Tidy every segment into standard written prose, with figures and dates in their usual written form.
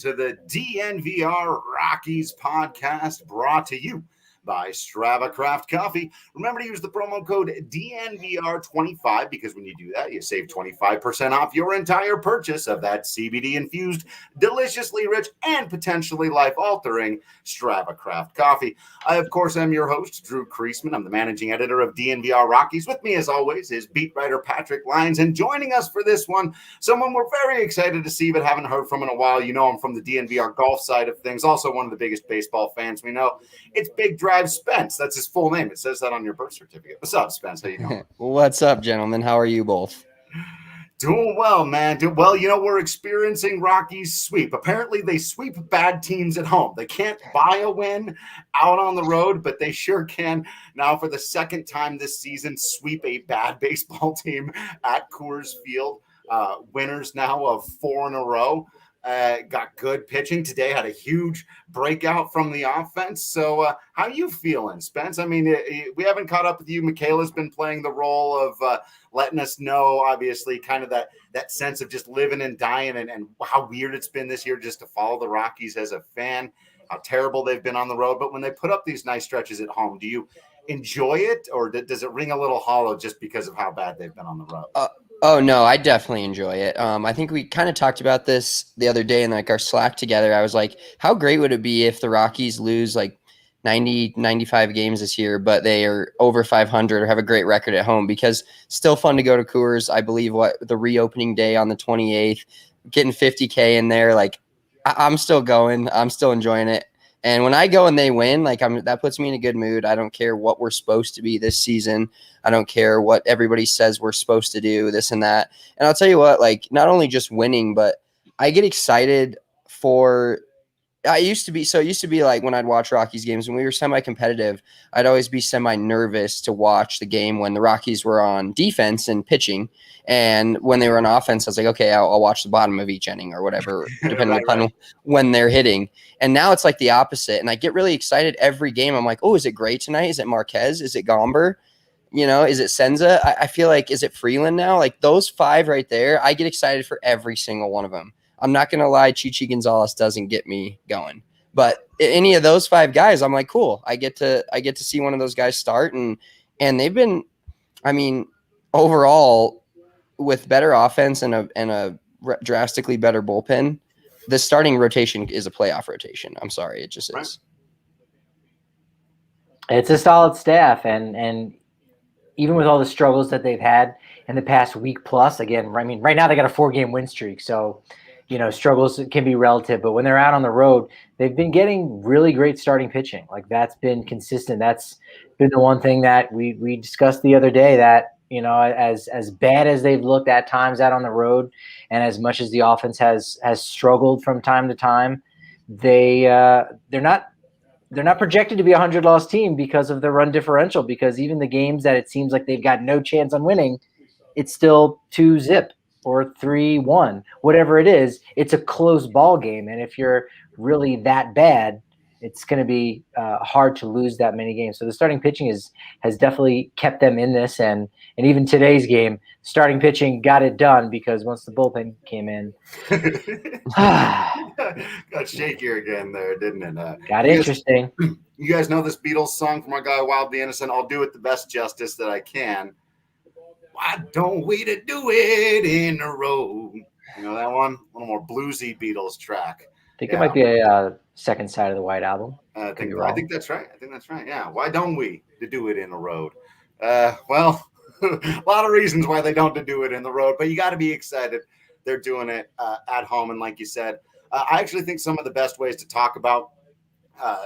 to the DNVR Rockies podcast, brought to you by Strava Craft Coffee. Remember to use the promo code DNVR25 because when you do that, you save 25% off your entire purchase of that CBD-infused, deliciously rich, and potentially life-altering Strava Craft Coffee. I, of course, am your host, Drew Creasman. I'm the managing editor of DNVR Rockies. With me, as always, is beat writer Patrick Lyons. And joining us for this one, someone we're very excited to see but haven't heard from in a while. You know him from the DNVR golf side of things. Also one of the biggest baseball fans we know. It's Big Drive Spence. That's his full name. It says that on your birth certificate. What's up, Spence? How you doing? What's up, gentlemen? How are you both? Doing well, man. Doing well. You know, we're experiencing Rockies sweep. Apparently, they sweep bad teams at home. They can't buy a win out on the road, but they sure can now for the second time this season sweep a bad baseball team at Coors Field. Winners now of 4 in a row. Got good pitching today, had a huge breakout from the offense. So how you feeling, Spence? I mean, we haven't caught up with you. Makayla's been playing the role of letting us know, obviously, kind of that sense of just living and dying and how weird it's been this year just to follow the Rockies as a fan, how terrible they've been on the road. But when they put up these nice stretches at home, do you enjoy it, or does it ring a little hollow just because of how bad they've been on the road? Oh, no, I definitely enjoy it. I think we kind of talked about this the other day in like our Slack together. I was like, how great would it be if the Rockies lose like 90, 95 games this year, but they are over 500 or have a great record at home? Because still fun to go to Coors. I believe the reopening day on the 28th, getting 50K in there. Like I'm still going. I'm still enjoying it. And when I go and they win, like that puts me in a good mood. I don't care what we're supposed to be this season. I don't care what everybody says we're supposed to do, this and that. And I'll tell you what, like not only just winning, but I get excited for – it used to be like when I'd watch Rockies games, when we were semi-competitive, I'd always be semi-nervous to watch the game when the Rockies were on defense and pitching. And when they were on offense, I was like, okay, I'll watch the bottom of each inning or whatever, depending upon when they're hitting. And now it's like the opposite. And I get really excited every game. I'm like, oh, is it Gray tonight? Is it Marquez? Is it Gomber? You know, is it Senza? I feel like, is it Freeland now? Like those 5 right there, I get excited for every single one of them. I'm not going to lie, Chichi Gonzalez doesn't get me going. But any of those 5 guys, I'm like, cool. I get to see one of those guys start. And they've been, I mean, overall, with better offense and a drastically better bullpen, the starting rotation is a playoff rotation. I'm sorry, it just is. It's a solid staff, and even with all the struggles that they've had in the past week plus, again, I mean, right now they got a 4-game win streak, so you know struggles can be relative. But when they're out on the road, they've been getting really great starting pitching. Like that's been consistent. That's been the one thing that we discussed the other day, that you know, as bad as they've looked at times out on the road, and as much as the offense has struggled from time to time, they're not projected to be a 100-loss team because of the run differential. Because even the games that it seems like they've got no chance on winning, it's still 2-0 or 3-1, whatever it is. It's a close ball game, and if you're really that bad, it's going to be hard to lose that many games. So the starting pitching has definitely kept them in this, and even today's game, starting pitching got it done because once the bullpen came in, got shakier again there, didn't it? Got interesting. You guys know this Beatles song from our guy Wild the Innocent? I'll do it the best justice that I can. Why don't we do it in a row? You know that one? A little more bluesy Beatles track. I think it might be a second side of the White Album. I think that's right. Yeah. Why don't we do it in the road? Well, a lot of reasons why they don't do it in the road, but you got to be excited. They're doing it at home. And like you said, I actually think some of the best ways to talk about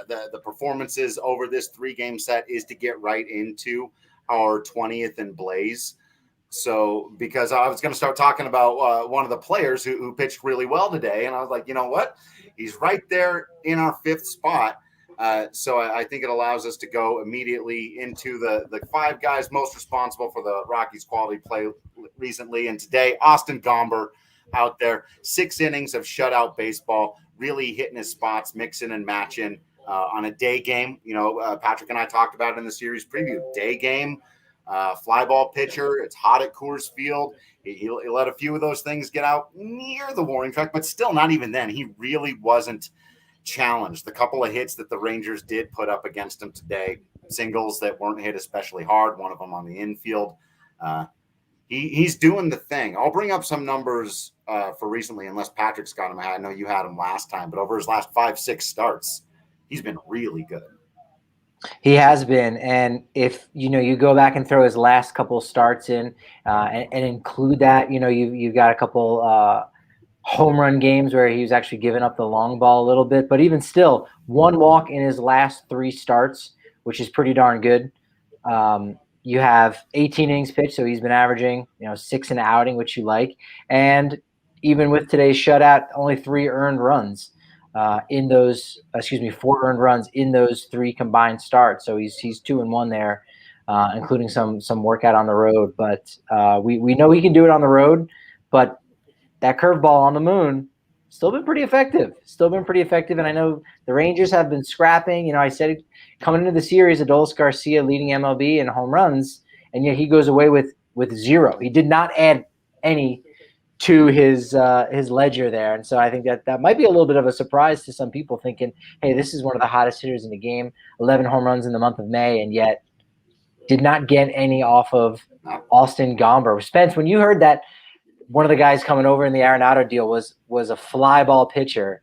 the performances over this 3-game set is to get right into our 20th and Blaze. So, because I was going to start talking about one of the players who pitched really well today, and I was like, you know what? He's right there in our 5th spot. So I think it allows us to go immediately into the 5 guys most responsible for the Rockies' quality play recently. And today, Austin Gomber out there, 6 innings of shutout baseball, really hitting his spots, mixing and matching on a day game. You know, Patrick and I talked about it in the series preview. Day game. fly ball pitcher. It's hot at Coors Field. He let a few of those things get out near the warning track, but still not even then. He really wasn't challenged. The couple of hits that the Rangers did put up against him today, singles that weren't hit especially hard, one of them on the infield. He's doing the thing. I'll bring up some numbers for recently, unless Patrick's got him. I know you had him last time, but over his last 5-6 starts, he's been really good. He has been, and if you go back and throw his last couple starts in and include that, you've got a couple home run games where he was actually giving up the long ball a little bit, but even still, 1 walk in his last 3 starts, which is pretty darn good. You have 18 innings pitched, so he's been averaging 6 an outing, which you like, and even with today's shutout, only 4 earned runs in those 3 combined starts. So he's 2-1 there, including some workout on the road. But we know he can do it on the road. But that curveball on the moon still been pretty effective. And I know the Rangers have been scrapping. I said coming into the series, Adolis Garcia leading MLB in home runs, and yet he goes away with 0. He did not add any to his ledger there. And so I think that might be a little bit of a surprise to some people, thinking, hey, this is one of the hottest hitters in the game, 11 home runs in the month of May, and yet did not get any off of Austin Gomber. Spence, when you heard that one of the guys coming over in the Arenado deal was a fly ball pitcher,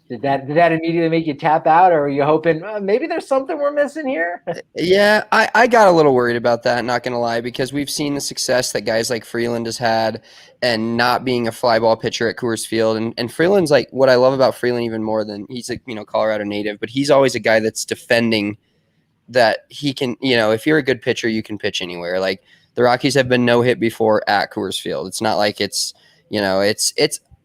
did that immediately make you tap out, or are you hoping maybe there's something we're missing here? Yeah, I got a little worried about that, not going to lie, because we've seen the success that guys like Freeland has had and not being a fly ball pitcher at Coors Field. And Freeland's like, what I love about Freeland even more than he's a Colorado native, but he's always a guy that's defending that he can, if you're a good pitcher, you can pitch anywhere. Like the Rockies have been no hit before at Coors Field. It's not like it's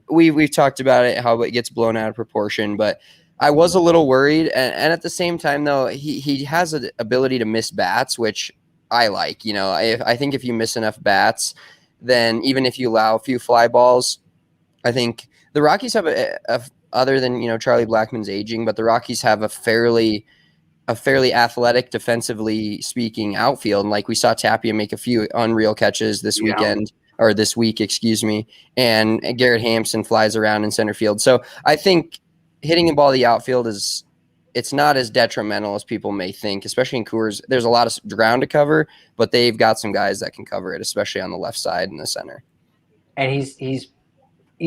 we've talked about it, how it gets blown out of proportion, but I was a little worried. And at the same time, though, he has an ability to miss bats, which I like. I think if you miss enough bats, then even if you allow a few fly balls, I think the Rockies have other than, Charlie Blackmon's aging, but the Rockies have a fairly athletic, defensively speaking, outfield. And like we saw Tapia make a few unreal catches this weekend. Or this week, excuse me, and Garrett Hampson flies around in center field. So I think hitting the ball to the outfield it's not as detrimental as people may think, especially in Coors. There's a lot of ground to cover, but they've got some guys that can cover it, especially on the left side and the center. And he's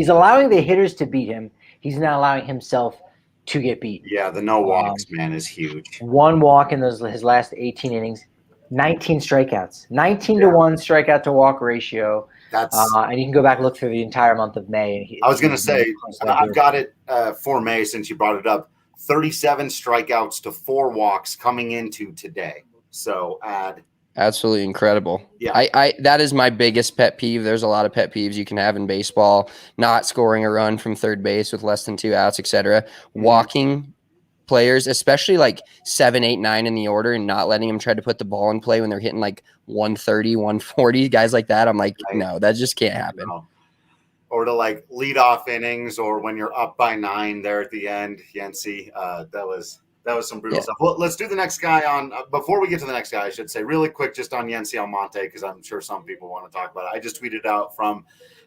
allowing the hitters to beat him. He's not allowing himself to get beat. Yeah, the no walks, man, is huge. 1 walk in his last 18 innings, 19 strikeouts, 19 to 1 strikeout to walk ratio. That's and you can go back and look through the entire month of May. I was going to say, I've got it for May since you brought it up. 37 strikeouts to 4 walks coming into today. So absolutely incredible. Yeah, I that is my biggest pet peeve. There's a lot of pet peeves you can have in baseball: not scoring a run from third base with less than 2 outs, etc. Walking players, especially like 7, 8, 9 in the order, and not letting them try to put the ball in play when they're hitting like 130, 140, guys like that. I'm like, no, that just can't happen. No. Or to like lead off innings, or when you're up by 9 there at the end, Yancey, that was some brutal stuff. Well, let's do the next guy on. Before we get to the next guy, I should say really quick just on Yancey Almonte, because I'm sure some people want to talk about it. I just tweeted out from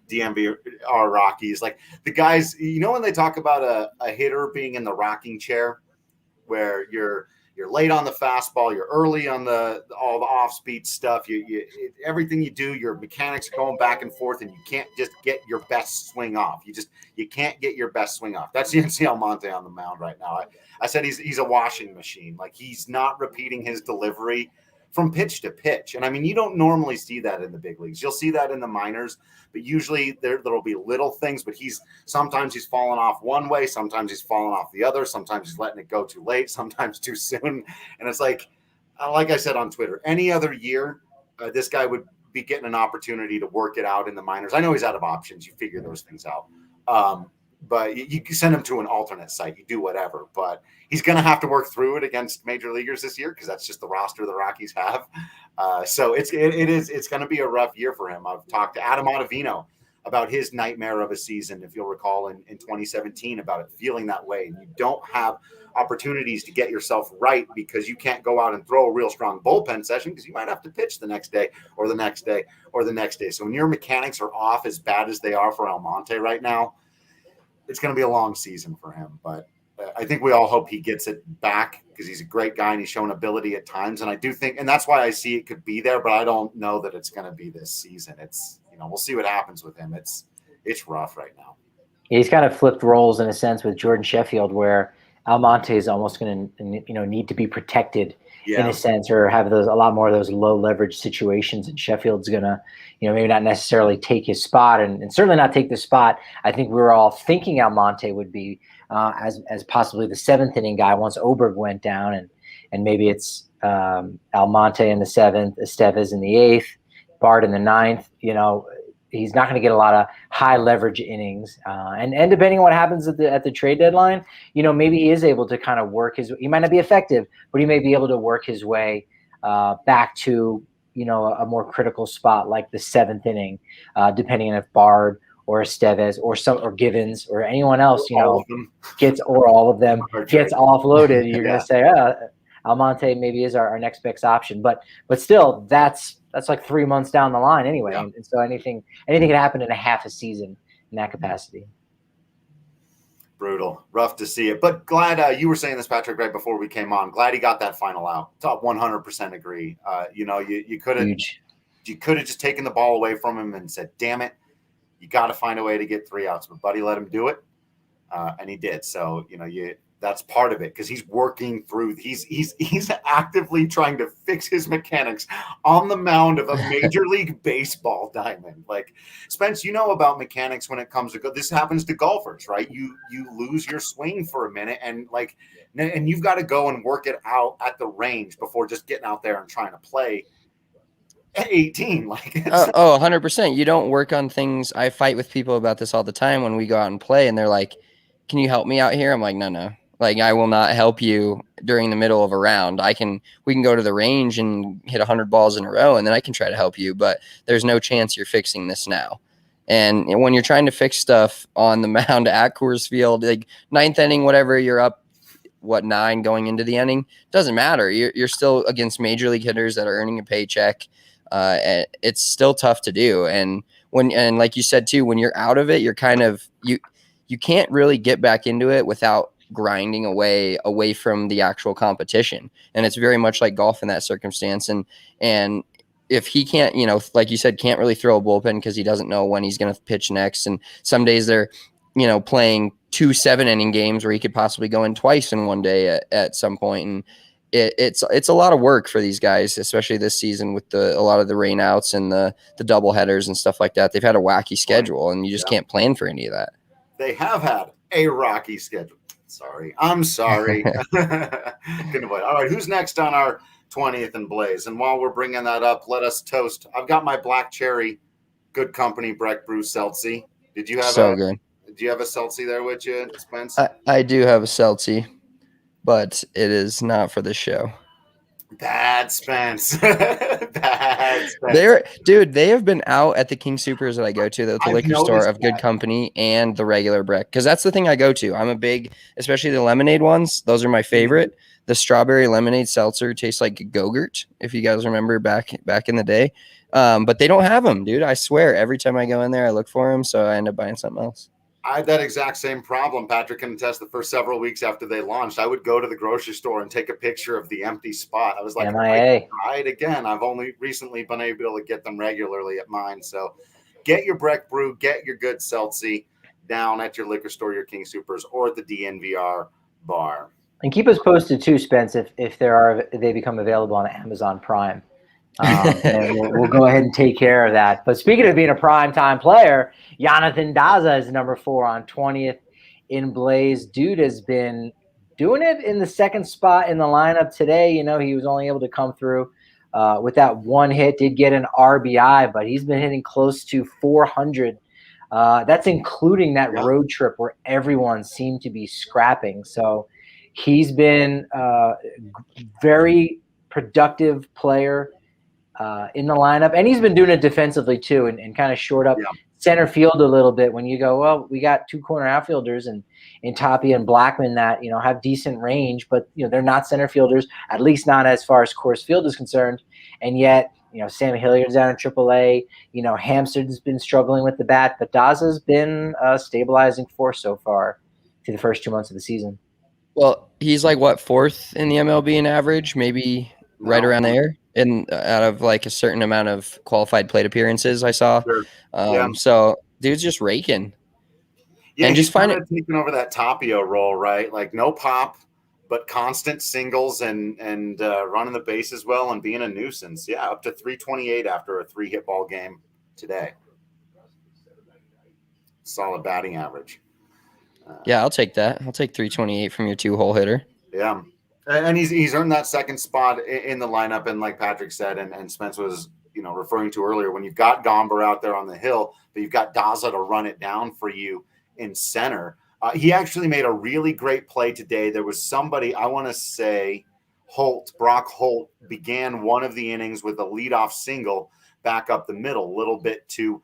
DNVR Rockies, like the guys, when they talk about a hitter being in the rocking chair, where you're late on the fastball, you're early on all the off-speed stuff, you everything you do, your mechanics are going back and forth, and you can't just get your best swing off. You can't get your best swing off. That's Yancey Almonte on the mound right now. I said he's a washing machine. Like, he's not repeating his delivery from pitch to pitch. And I mean, you don't normally see that in the big leagues. You'll see that in the minors, but usually there'll be little things, but sometimes he's falling off one way, sometimes he's falling off the other, sometimes he's letting it go too late, sometimes too soon. And it's like I said on Twitter, any other year, this guy would be getting an opportunity to work it out in the minors. I know he's out of options. You figure those things out. But you can send him to an alternate site. You do whatever, but he's going to have to work through it against major leaguers this year, because that's just the roster the Rockies have. So it's going to be a rough year for him. I've talked to Adam Ottavino about his nightmare of a season, if you'll recall, in 2017, about it feeling that way. And you don't have opportunities to get yourself right because you can't go out and throw a real strong bullpen session because you might have to pitch the next day or the next day or the next day. So when your mechanics are off as bad as they are for Almonte right now, it's going to be a long season for him. But I think we all hope he gets it back because he's a great guy and he's shown ability at times. And I do think, and that's why I see it could be there, but I don't know that it's going to be this season. It's, we'll see what happens with him. It's rough right now. He's kind of flipped roles in a sense with Jordan Sheffield, where Almonte is almost going to, need to be protected in a sense, or have a lot more of those low leverage situations. And Sheffield's going to, maybe not necessarily take his spot and certainly not take the spot I think we were all thinking Almonte would be as possibly the seventh inning guy once Oberg went down. And maybe it's Almonte in the seventh, Estevez in the eighth, Bart in the ninth. He's not going to get a lot of high leverage innings. And depending on what happens at the trade deadline, maybe he is able to kind of work he might not be effective, but he may be able to work his way back to, a more critical spot like the seventh inning, depending on if Bard or Estevez or Givens or anyone else, gets, or all of them gets offloaded. You're going to say, Almonte maybe is our next best option, but still that's like 3 months down the line anyway. Yeah. And so anything can happen in a half a season in that capacity. Brutal, rough to see it, but glad you were saying this, Patrick, right before we came on. Glad he got that final out. Top 100% agree. You could have just taken the ball away from him and said, "Damn it, you got to find a way to get 3 outs." But Buddy let him do it, and he did. So that's part of it because he's working through. He's actively trying to fix his mechanics on the mound of a Major League Baseball diamond. Like, Spence, about mechanics when it comes to this happens to golfers, right? You lose your swing for a minute, and you've got to go and work it out at the range before just getting out there and trying to play at 18. 100%. You don't work on things. I fight with people about this all the time when we go out and play, and they're like, "Can you help me out here?" I'm like, no. I will not help you during the middle of a round. We can go to the range and hit 100 balls in a row, and then I can try to help you, but there's no chance you're fixing this now. And when you're trying to fix stuff on the mound at Coors Field, like ninth inning, whatever, you're up, 9 going into the inning, doesn't matter. You're still against major league hitters that are earning a paycheck. It's still tough to do. And like you said too, when you're out of it, you're kind of, you can't really get back into it without grinding away from the actual competition. And it's very much like golf in that circumstance. And if he can't, like you said, can't really throw a bullpen because he doesn't know when he's going to pitch next. And some days they're, playing 2 7-inning games where he could possibly go in twice in one day at some point. And it's a lot of work for these guys, especially this season with a lot of the rainouts and the double headers and stuff like that. They've had a wacky schedule and you just can't plan for any of that. They have had a rocky schedule. I'm sorry. Couldn't avoid. All right, who's next on our 20th and Blaze? And while we're bringing that up, let us toast. I've got my Black Cherry, Good Company Breck Brew Seltzy. Did you have good? Do you have a Seltzy there with you, Spence? I do have a Seltzy, but it is not for the show. Bad Spence. Bad Spence. They have been out at the King Supers that I go to, the liquor store of Good Company and the regular Breck, because that's the thing I go to. I'm a big, especially the lemonade ones. Those are my favorite. Mm-hmm. The strawberry lemonade seltzer tastes like Go-Gurt, if you guys remember back in the day. But they don't have them, dude. I swear, every time I go in there, I look for them, so I end up buying something else. I had that exact same problem. Patrick can attest. The first several weeks after they launched, I would go to the grocery store and take a picture of the empty spot. I was like, MIA. Try it again. I've only recently been able to get them regularly at mine. So get your Breck Brew, get your good Seltzy down at your liquor store, your King Supers, or at the DNVR bar. And keep us posted too, Spence, if they become available on Amazon Prime. And we'll go ahead and take care of that. But speaking of being a primetime player, Jonathan Daza is number 4 on 20th in Blaze. Dude has been doing it in the second spot in the lineup today. He was only able to come through with that one hit, did get an RBI, but he's been hitting close to 400. That's including that road trip where everyone seemed to be scrapping. So he's been a very productive player in the lineup, and he's been doing it defensively too, and kind of shored up Yeah. center field a little bit. When you go, well, we got two corner outfielders and Tapia and Blackmon that have decent range, but they're not center fielders, at least not as far as Coors Field is concerned. And yet, Sam Hilliard's down in AAA. Hampstead's been struggling with the bat, but Daza's been a stabilizing force so far through the first 2 months of the season. Well, he's like what, fourth in the MLB in average, maybe right around there, and out of like a certain amount of qualified plate appearances I saw. Sure. So dude's just raking. Yeah, and he's just find kind of taking over that Tapia role, right? Like no pop, but constant singles and running the bases well and being a nuisance. Yeah, up to 328 after a 3-hit ball game today. Solid batting average. Yeah, I'll take that. I'll take 328 from your 2-hole hitter. Yeah. And he's earned that second spot in the lineup. And like Patrick said, and Spence was, referring to earlier, when you've got Gomber out there on the hill, but you've got Daza to run it down for you in center. He actually made a really great play today. There was somebody, I want to say Brock Holt began one of the innings with a leadoff single back up the middle, a little bit to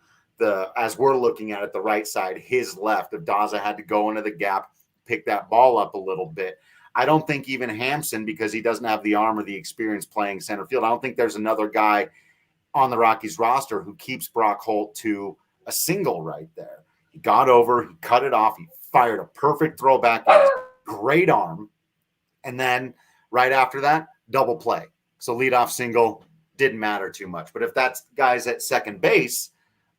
as we're looking at it, the right side, his left. If Daza had to go into the gap, pick that ball up a little bit. I don't think even Hampson, because he doesn't have the arm or the experience playing center field, I don't think there's another guy on the Rockies roster who keeps Brock Holt to a single right there. He got over, he cut it off, he fired a perfect throw back, great arm, and then right after that, double play. So leadoff single didn't matter too much. But if that guy's at second base,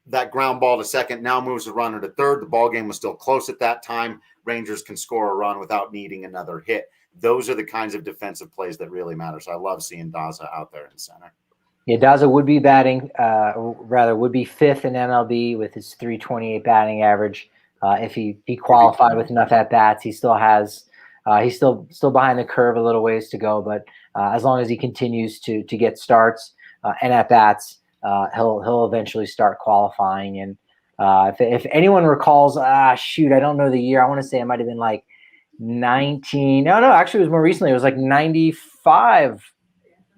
that ground ball to second now moves the runner to third. The ball game was still close at that time. Rangers can score a run without needing another hit. Those are the kinds of defensive plays that really matter. So I love seeing Daza out there in center. Yeah, Daza would be would be fifth in MLB with his 328 batting average. If he qualified with enough at bats, he still has. He's still behind the curve a little ways to go, but as long as he continues to get starts and at bats, he'll eventually start qualifying. And if anyone recalls, I don't know the year. I want to say it might have been like 19. No, actually, it was more recently. It was like 95.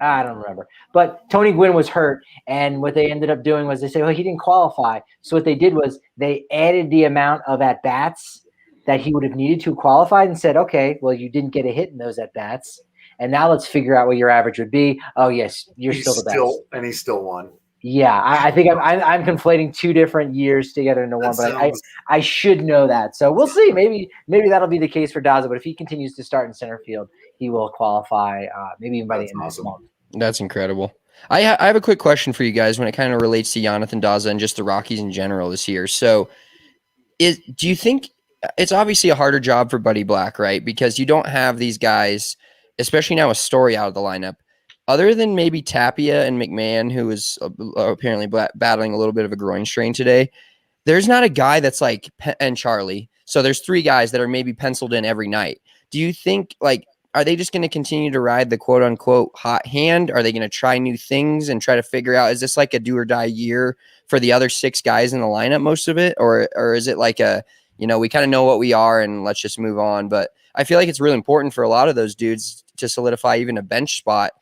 I don't remember. But Tony Gwynn was hurt, and what they ended up doing was they said, well, he didn't qualify. So what they did was they added the amount of at-bats that he would have needed to qualify and said, okay, well, you didn't get a hit in those at-bats, and now let's figure out what your average would be. Oh, yes, he's still the best. And he still won. Yeah, I think I'm conflating two different years together into one, but I should know that. So we'll see. Maybe that'll be the case for Daza, but if he continues to start in center field, he will qualify maybe even by the end of this month. That's incredible. I have a quick question for you guys when it kind of relates to Jonathan Daza and just the Rockies in general this year. So do you think it's obviously a harder job for Buddy Black, right? Because you don't have these guys, especially now with Story out of the lineup, other than maybe Tapia and McMahon, who is apparently battling a little bit of a groin strain today. There's not a guy that's like, and Charlie. So there's 3 guys that are maybe penciled in every night. Do you think are they just going to continue to ride the quote unquote hot hand? Are they going to try new things and try to figure out, is this like a do or die year for the other 6 guys in the lineup, most of it? Or is it like we kind of know what we are and let's just move on. But I feel like it's really important for a lot of those dudes to solidify even a bench spot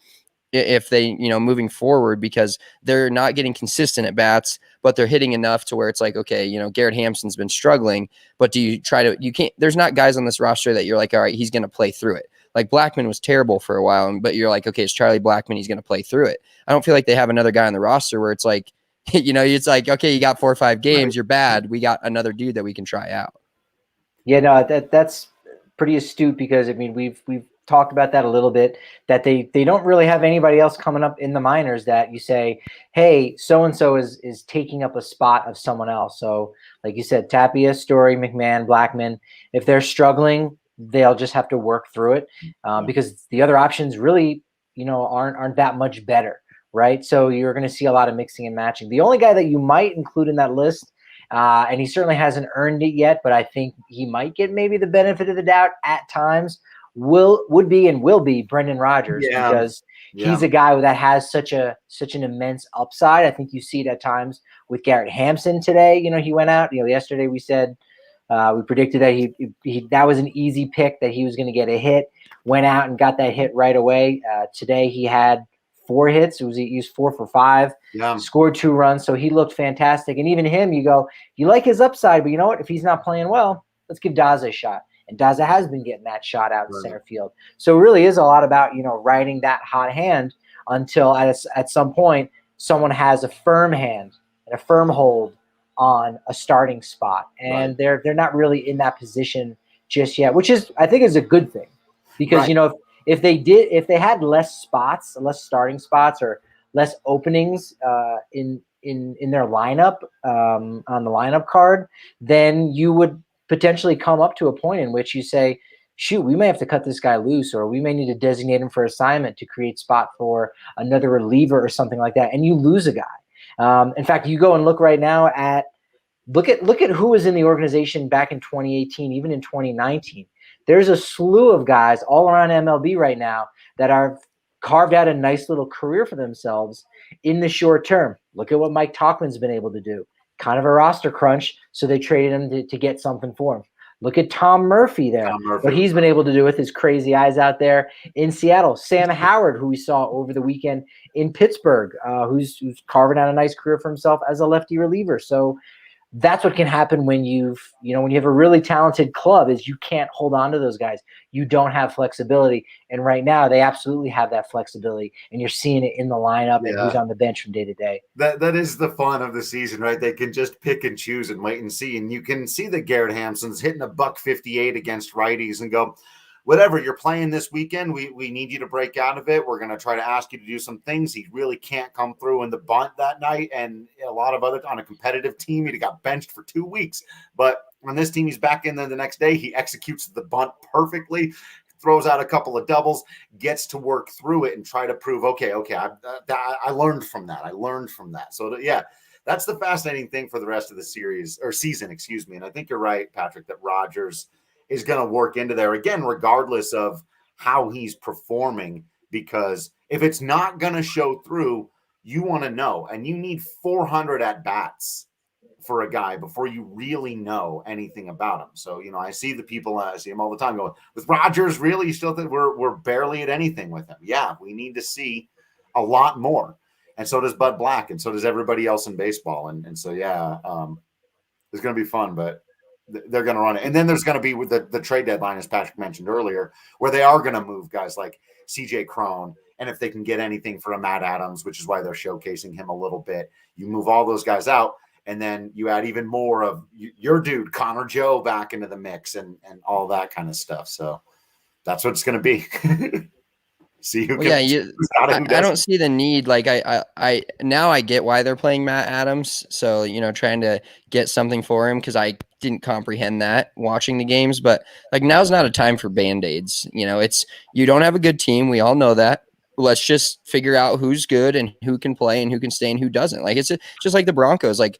if they, moving forward, because they're not getting consistent at bats, but they're hitting enough to where it's like, okay, Garrett Hampson's been struggling, but there's not guys on this roster that you're like, all right, he's going to play through it. Like Blackmon was terrible for a while, but you're like, okay, it's Charlie Blackmon. He's going to play through it. I don't feel like they have another guy on the roster where it's like, it's like, okay, you got 4 or 5 games. You're bad. We got another dude that we can try out. Yeah, no, that's pretty astute because we've talked about that a little bit, that they don't really have anybody else coming up in the minors that you say, hey, so-and-so is taking up a spot of someone else. So like you said, Tapia, Story, McMahon, Blackmon, if they're struggling, they'll just have to work through it because the other options really, aren't that much better, right? So you're going to see a lot of mixing and matching. The only guy that you might include in that list, and he certainly hasn't earned it yet, but I think he might get maybe the benefit of the doubt at times, would be Brendan Rodgers, because he's a guy that has such an immense upside. I think you see it at times with Garrett Hampson today. He went out. Yesterday we said we predicted that he that was an easy pick, that he was going to get a hit. Went out and got that hit right away. Today he had 4 hits. He was 4 for 5, scored 2 runs. So he looked fantastic. And even him, you like his upside, but you know what? If he's not playing well, let's give Daza a shot. And Daza has been getting that shot out in center field. So it really is a lot about, riding that hot hand until at some point someone has a firm hand and a firm hold on a starting spot. And they're not really in that position just yet, which I think is a good thing. Because, if they had less starting spots or less openings in their lineup on the lineup card, then you would potentially come up to a point in which you say, shoot, we may have to cut this guy loose, or we may need to designate him for assignment to create spot for another reliever or something like that, and you lose a guy. In fact, you go and look right now at look at who was in the organization back in 2018, even in 2019. There's a slew of guys all around MLB right now that are carved out a nice little career for themselves in the short term. Look at what Mike Tauchman's been able to do. Kind of a roster crunch, so they traded him to get something for him. Look at Tom Murphy there, what he's been able to do with his crazy eyes out there in Seattle. Sam Howard, who we saw over the weekend in Pittsburgh, who's carving out a nice career for himself as a lefty reliever. So that's what can happen when you have a really talented club, is you can't hold on to those guys. You don't have flexibility. And right now they absolutely have that flexibility, and you're seeing it in the lineup and who's on the bench from day to day. That is the fun of the season, right? They can just pick and choose and wait and see. And you can see that Garrett Hampson's hitting $158 against righties and go, whatever, you're playing this weekend, we need you to break out of it. We're going to try to ask you to do some things. He really can't come through in the bunt that night. And a lot of other on a competitive team, he got benched for 2 weeks. But on this team, he's back in there the next day. He executes the bunt perfectly, throws out a couple of doubles, gets to work through it and try to prove, okay, I learned from that. So, that's the fascinating thing for the rest of the season, excuse me. And I think you're right, Patrick, that Rogers is going to work into there again, regardless of how he's performing, because if it's not going to show through, you want to know, and you need 400 at bats for a guy before you really know anything about him. So, I see the people, I see him all the time going, with Rogers, really, you still think we're barely at anything with him? Yeah, we need to see a lot more. And so does Bud Black, and so does everybody else in baseball. And so, it's going to be fun, but they're going to run it. And then there's going to be with the trade deadline, as Patrick mentioned earlier, where they are going to move guys like CJ Cron. And if they can get anything for a Matt Adams, which is why they're showcasing him a little bit, you move all those guys out. And then you add even more of your dude, Connor Joe, back into the mix and all that kind of stuff. So that's what it's going to be. See who I don't see the need. Like I now I get why they're playing Matt Adams. So, trying to get something for him, because I didn't comprehend that watching the games. But like, now's not a time for Band-Aids. You don't have a good team. We all know that. Let's just figure out who's good and who can play and who can stay and who doesn't. Like, it's just like the Broncos. Like,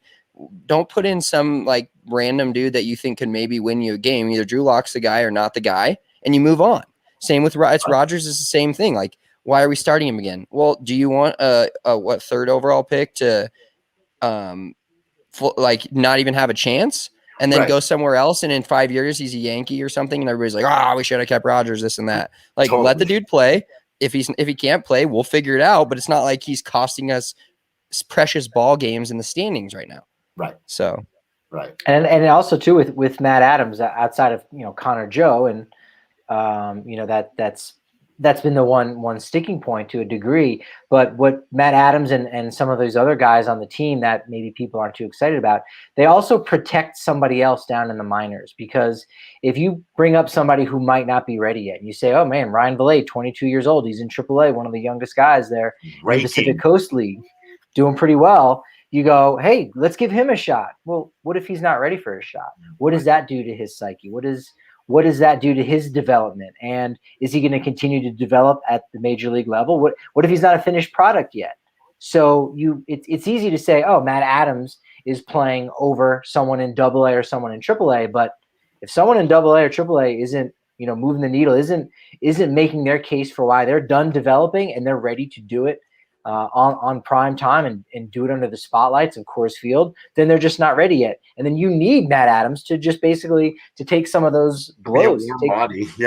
don't put in some like random dude that you think can maybe win you a game. Either Drew Lock's the guy or not the guy, and you move on. Same with Rogers is the same thing. Like, why are we starting him again? Well, do you want a third overall pick to not even have a chance and then go somewhere else, and in 5 years he's a Yankee or something, and everybody's like, we should have kept Rogers, this and that. Like, let the dude play. If he can't play, we'll figure it out. But it's not like he's costing us precious ball games in the standings right now. Right. So. Right. And also too with Matt Adams, outside of Connor Joe, and that's been the one sticking point to a degree. But what Matt Adams and some of those other guys on the team that maybe people aren't too excited about, they also protect somebody else down in the minors. Because if you bring up somebody who might not be ready yet, and you say, oh man, Ryan Belay, 22 years old, he's in AAA, one of the youngest guys there in the Pacific Coast League, doing pretty well. You go, hey, let's give him a shot. Well, what if he's not ready for a shot? What does that do to his psyche? What does that do to his development? And is he going to continue to develop at the major league level? What if he's not a finished product yet? So it's easy to say, oh, Matt Adams is playing over someone in AA or someone in AAA. But if someone in AA or AAA isn't, moving the needle, isn't making their case for why they're done developing and they're ready to do it on prime time and do it under the spotlights of Coors Field, then they're just not ready yet. And then you need Matt Adams to just basically to take some of those blows,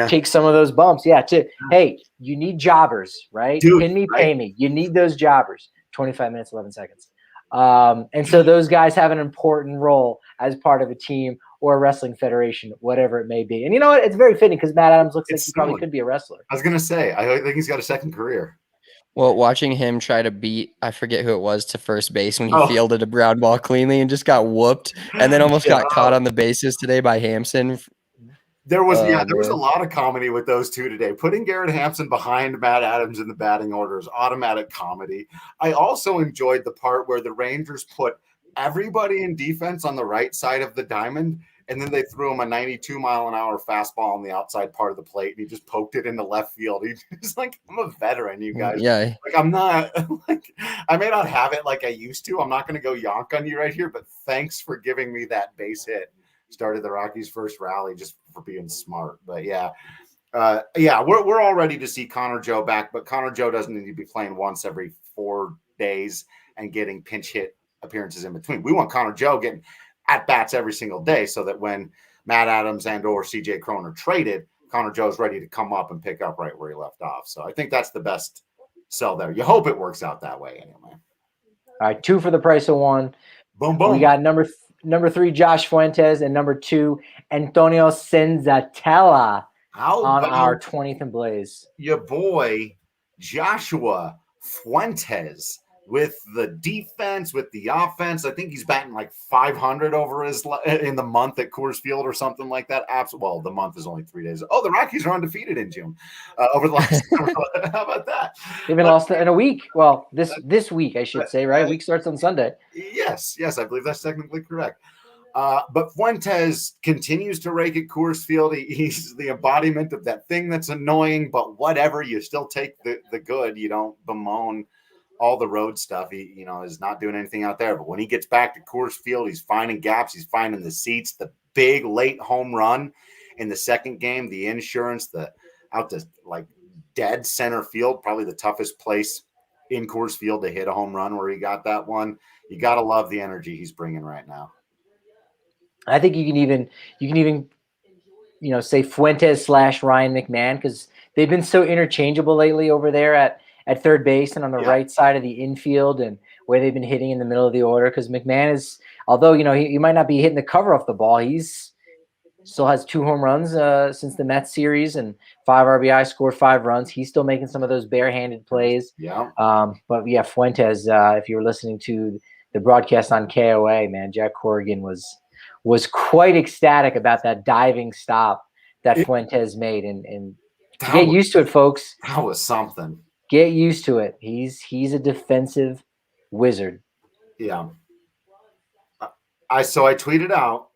take some of those bumps. Yeah. Hey, you need jobbers, right? Dude, Pin me, right? pay me. You need those jobbers. 25 minutes, 11 seconds. And so those guys have an important role as part of a team or a wrestling federation, whatever it may be. And you know what? It's very fitting because Matt Adams looks like he probably could be a wrestler. I was going to say, I think he's got a second career. Well, watching him try to beat, I forget who it was, to first base when he fielded a ground ball cleanly and just got whooped and then almost got caught on the bases today by Hampson. There was a lot of comedy with those two today. Putting Garrett Hampson behind Matt Adams in the batting order is automatic comedy. I also enjoyed the part where the Rangers put everybody in defense on the right side of the diamond, and then they threw him a 92-mile-an-hour fastball on the outside part of the plate, and he just poked it into left field. He's like, I'm a veteran, you guys. Yeah. Like, I'm not like I may not have it like I used to. I'm not going to go yonk on you right here, but thanks for giving me that base hit. Started the Rockies' first rally just for being smart. But we're all ready to see Connor Joe back, but Connor Joe doesn't need to be playing once every 4 days and getting pinch hit appearances in between. We want Connor Joe getting at bats every single day so that when Matt Adams and or CJ Cron are traded, Connor Joe's ready to come up and pick up right where he left off. So I think that's the best sell there. You hope it works out that way anyway. All right, 2 for the price of 1. Boom, boom. We got number 3, Josh Fuentes, and number 2, Antonio Senzatella on our 20th and Blaze. Your boy, Joshua Fuentes, with the defense, with the offense. I think he's batting like 500 over in the month at Coors Field or something like that. Well, the month is only 3 days. Oh, the Rockies are undefeated in June over the last. How about that? They've been lost in a week. Well, this week, I should say, right? Week starts on Sunday. Yes, I believe that's technically correct. But Fuentes continues to rake at Coors Field. He's the embodiment of that thing that's annoying, but whatever, you still take the good. You don't bemoan all the road stuff. He, is not doing anything out there. But when he gets back to Coors Field, he's finding gaps. He's finding the seats. The big late home run in the second game, the insurance, out to like dead center field, probably the toughest place in Coors Field to hit a home run where he got that one. You got to love the energy he's bringing right now. I think you can even say Fuentes / Ryan McMahon, because they've been so interchangeable lately over there at third base and on the right side of the infield and where they've been hitting in the middle of the order. Because McMahon is, although, he might not be hitting the cover off the ball, he's still has 2 home runs since the Mets series and 5 RBI, scored 5 runs. He's still making some of those barehanded plays. Yeah. But yeah, Fuentes, if you were listening to the broadcast on KOA, man, Jack Corrigan was quite ecstatic about that diving stop that Fuentes made. And get used to it, folks. That was something. Get used to it. He's a defensive wizard. Yeah. I tweeted out,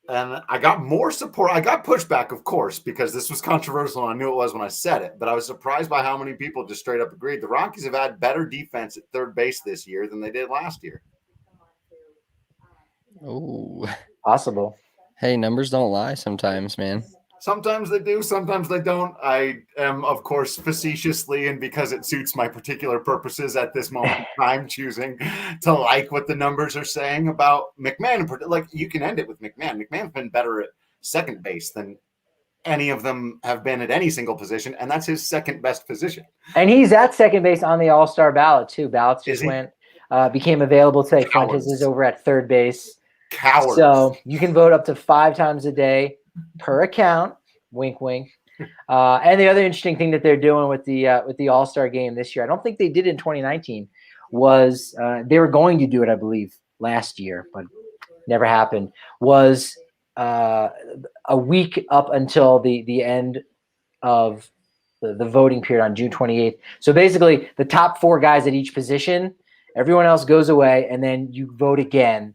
and I got more support. I got pushback, of course, because this was controversial, and I knew it was when I said it. But I was surprised by how many people just straight up agreed. The Rockies have had better defense at third base this year than they did last year. Oh, possible. Hey, numbers don't lie sometimes, man. Sometimes they do, sometimes they don't. I am, of course, facetiously, and because it suits my particular purposes at this moment in time, choosing to like what the numbers are saying about McMahon. Like, you can end it with McMahon. McMahon's been better at second base than any of them have been at any single position, and that's his second best position. And he's at second base on the All-Star ballot, too. Ballots just became available today. Fuentes is over at third base. Cowards. So you can vote up to 5 times a day per account. Wink, wink. And the other interesting thing that they're doing with the All-Star game this year, I don't think they did in 2019, was they were going to do it, I believe, last year, but never happened, was a week up until the end of the voting period on June 28th. So basically the top 4 guys at each position, everyone else goes away, and then you vote again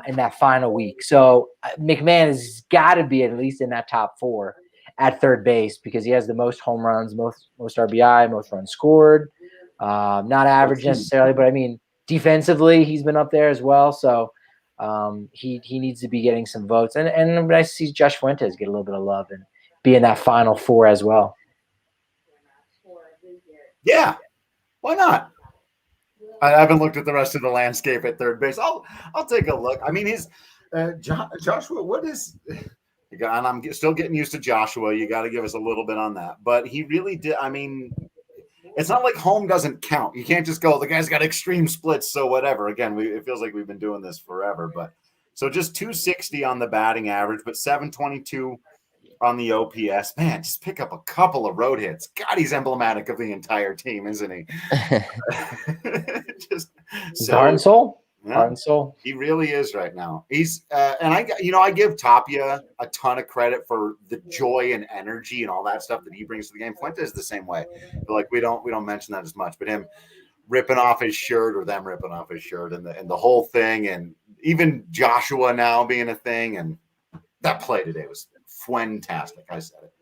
in that final week. So McMahon has got to be at least in that top 4 at third base because he has the most home runs, most RBI, most runs scored. Not average necessarily, but I mean, defensively, he's been up there as well. So he needs to be getting some votes. And nice to see Josh Fuentes get a little bit of love and be in that final 4 as well. Yeah. Why not? I haven't looked at the rest of the landscape at third base. I'll take a look. I mean, he's Joshua. What is? And I'm still getting used to Joshua. You got to give us a little bit on that. But he really did. I mean, it's not like home doesn't count. You can't just go, the guy's got extreme splits, so whatever. Again, it feels like we've been doing this forever. But so just 260 on the batting average, but 722 on the OPS. Man, just pick up a couple of road hits. God, he's emblematic of the entire team, isn't he? Heart and soul. Yeah, Heart and soul. He really is right now. He's and I give Tapia a ton of credit for the joy and energy and all that stuff that he brings to the game. Fuentes is the same way. But like we don't mention that as much, but him ripping off his shirt or them ripping off his shirt and the whole thing, and even Joshua now being a thing, and that play today was fantastic. I said it.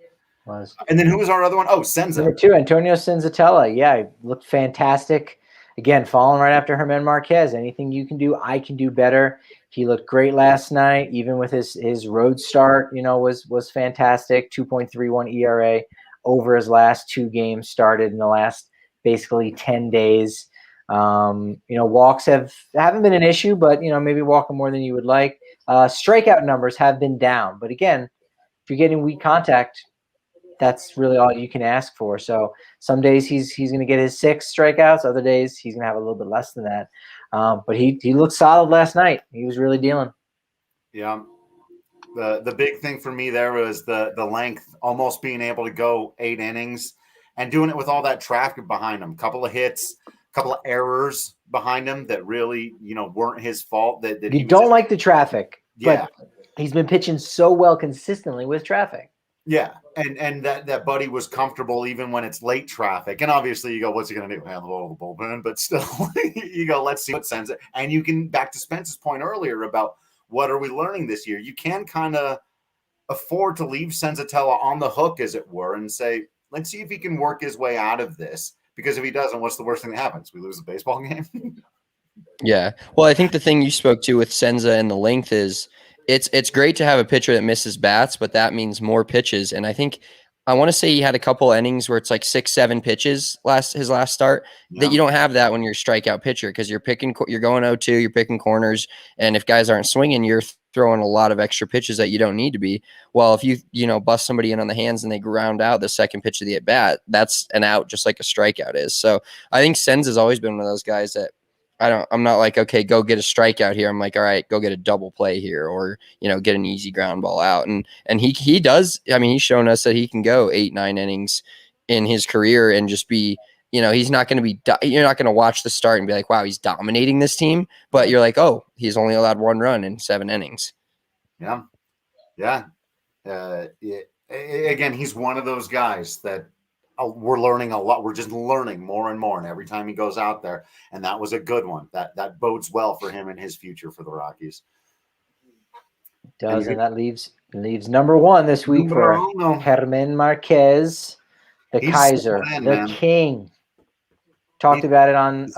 Was. And then who was our other one? Oh, Senza. Number 2, Antonio Senzatella. Yeah, he looked fantastic. Again, following right after Germán Marquez. Anything you can do, I can do better. He looked great last night, even with his road start, was fantastic. 2.31 ERA over his last 2 games started in the last basically 10 days. Walks haven't been an issue, but maybe walking more than you would like. Strikeout numbers have been down, but again, if you're getting weak contact, that's really all you can ask for. So some days he's going to get his 6 strikeouts. Other days he's going to have a little bit less than that. But he looked solid last night. He was really dealing. Yeah. The big thing for me there was the length, almost being able to go 8 innings and doing it with all that traffic behind him. Couple of hits, couple of errors behind him that really, weren't his fault. That you don't like the traffic. Yeah. But he's been pitching so well consistently with traffic. Yeah, and that Buddy was comfortable even when it's late traffic. And obviously you go, what's he going to do? Handle the bullpen? But still, you go, let's see what sends it. And you can, back to Spence's point earlier about what are we learning this year? You can kind of afford to leave Senzatella on the hook, as it were, and say, let's see if he can work his way out of this. Because if he doesn't, what's the worst thing that happens? We lose the baseball game? Yeah. Well, I think the thing you spoke to with Senza and the length is it's great to have a pitcher that misses bats, but that means more pitches. And I want to say he had a couple innings where it's like 6-7 pitches his last start. Yeah. That you don't have that when you're a strikeout pitcher, because you're going 0-2, you're picking corners, and if guys aren't swinging, you're throwing a lot of extra pitches that you don't need to be. Well, if you bust somebody in on the hands and they ground out the second pitch of the at bat, that's an out, just like a strikeout is. So I think Senz has always been one of those guys that I'm not like, okay, go get a strikeout here. I'm like, all right, go get a double play here, or, get an easy ground ball out. And he does. I mean, he's shown us that he can go 8-9 innings in his career and just be, he's not going to be, you're not going to watch the start and be like, wow, he's dominating this team. But you're like, oh, he's only allowed 1 run in 7 innings. Yeah. Yeah. Again, he's one of those guys that, we're learning a lot. We're just learning more and more, and every time he goes out there, and that was a good one. That bodes well for him and his future for the Rockies. It does, and that leaves number 1 this week for Germán Marquez, He's Kaiser, the King. Talked about it on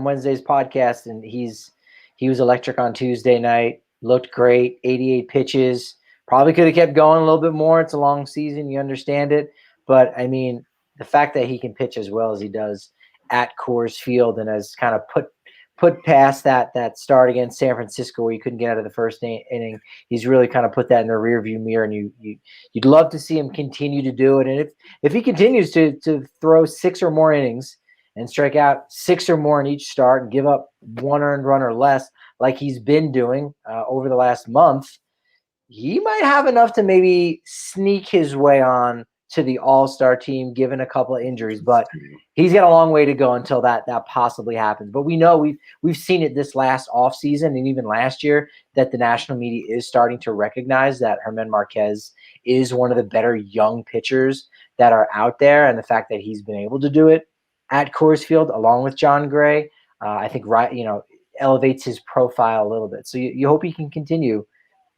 Wednesday's podcast, and he was electric on Tuesday night. Looked great, 88 pitches. Probably could have kept going a little bit more. It's a long season, you understand it. But, I mean, the fact that he can pitch as well as he does at Coors Field and has kind of put past that start against San Francisco where you couldn't get out of the first inning, he's really kind of put that in the rearview mirror, and you'd love to see him continue to do it. And if he continues to throw 6 or more innings and strike out 6 or more in each start and give up 1 earned run or less like he's been doing over the last month, he might have enough to maybe sneak his way on to the all-star team, given a couple of injuries, but he's got a long way to go until that possibly happens. But we know we've seen it this last offseason and even last year that the national media is starting to recognize that Germán Marquez is one of the better young pitchers that are out there, and the fact that he's been able to do it at Coors Field along with John Gray, I think elevates his profile a little bit. So you hope he can continue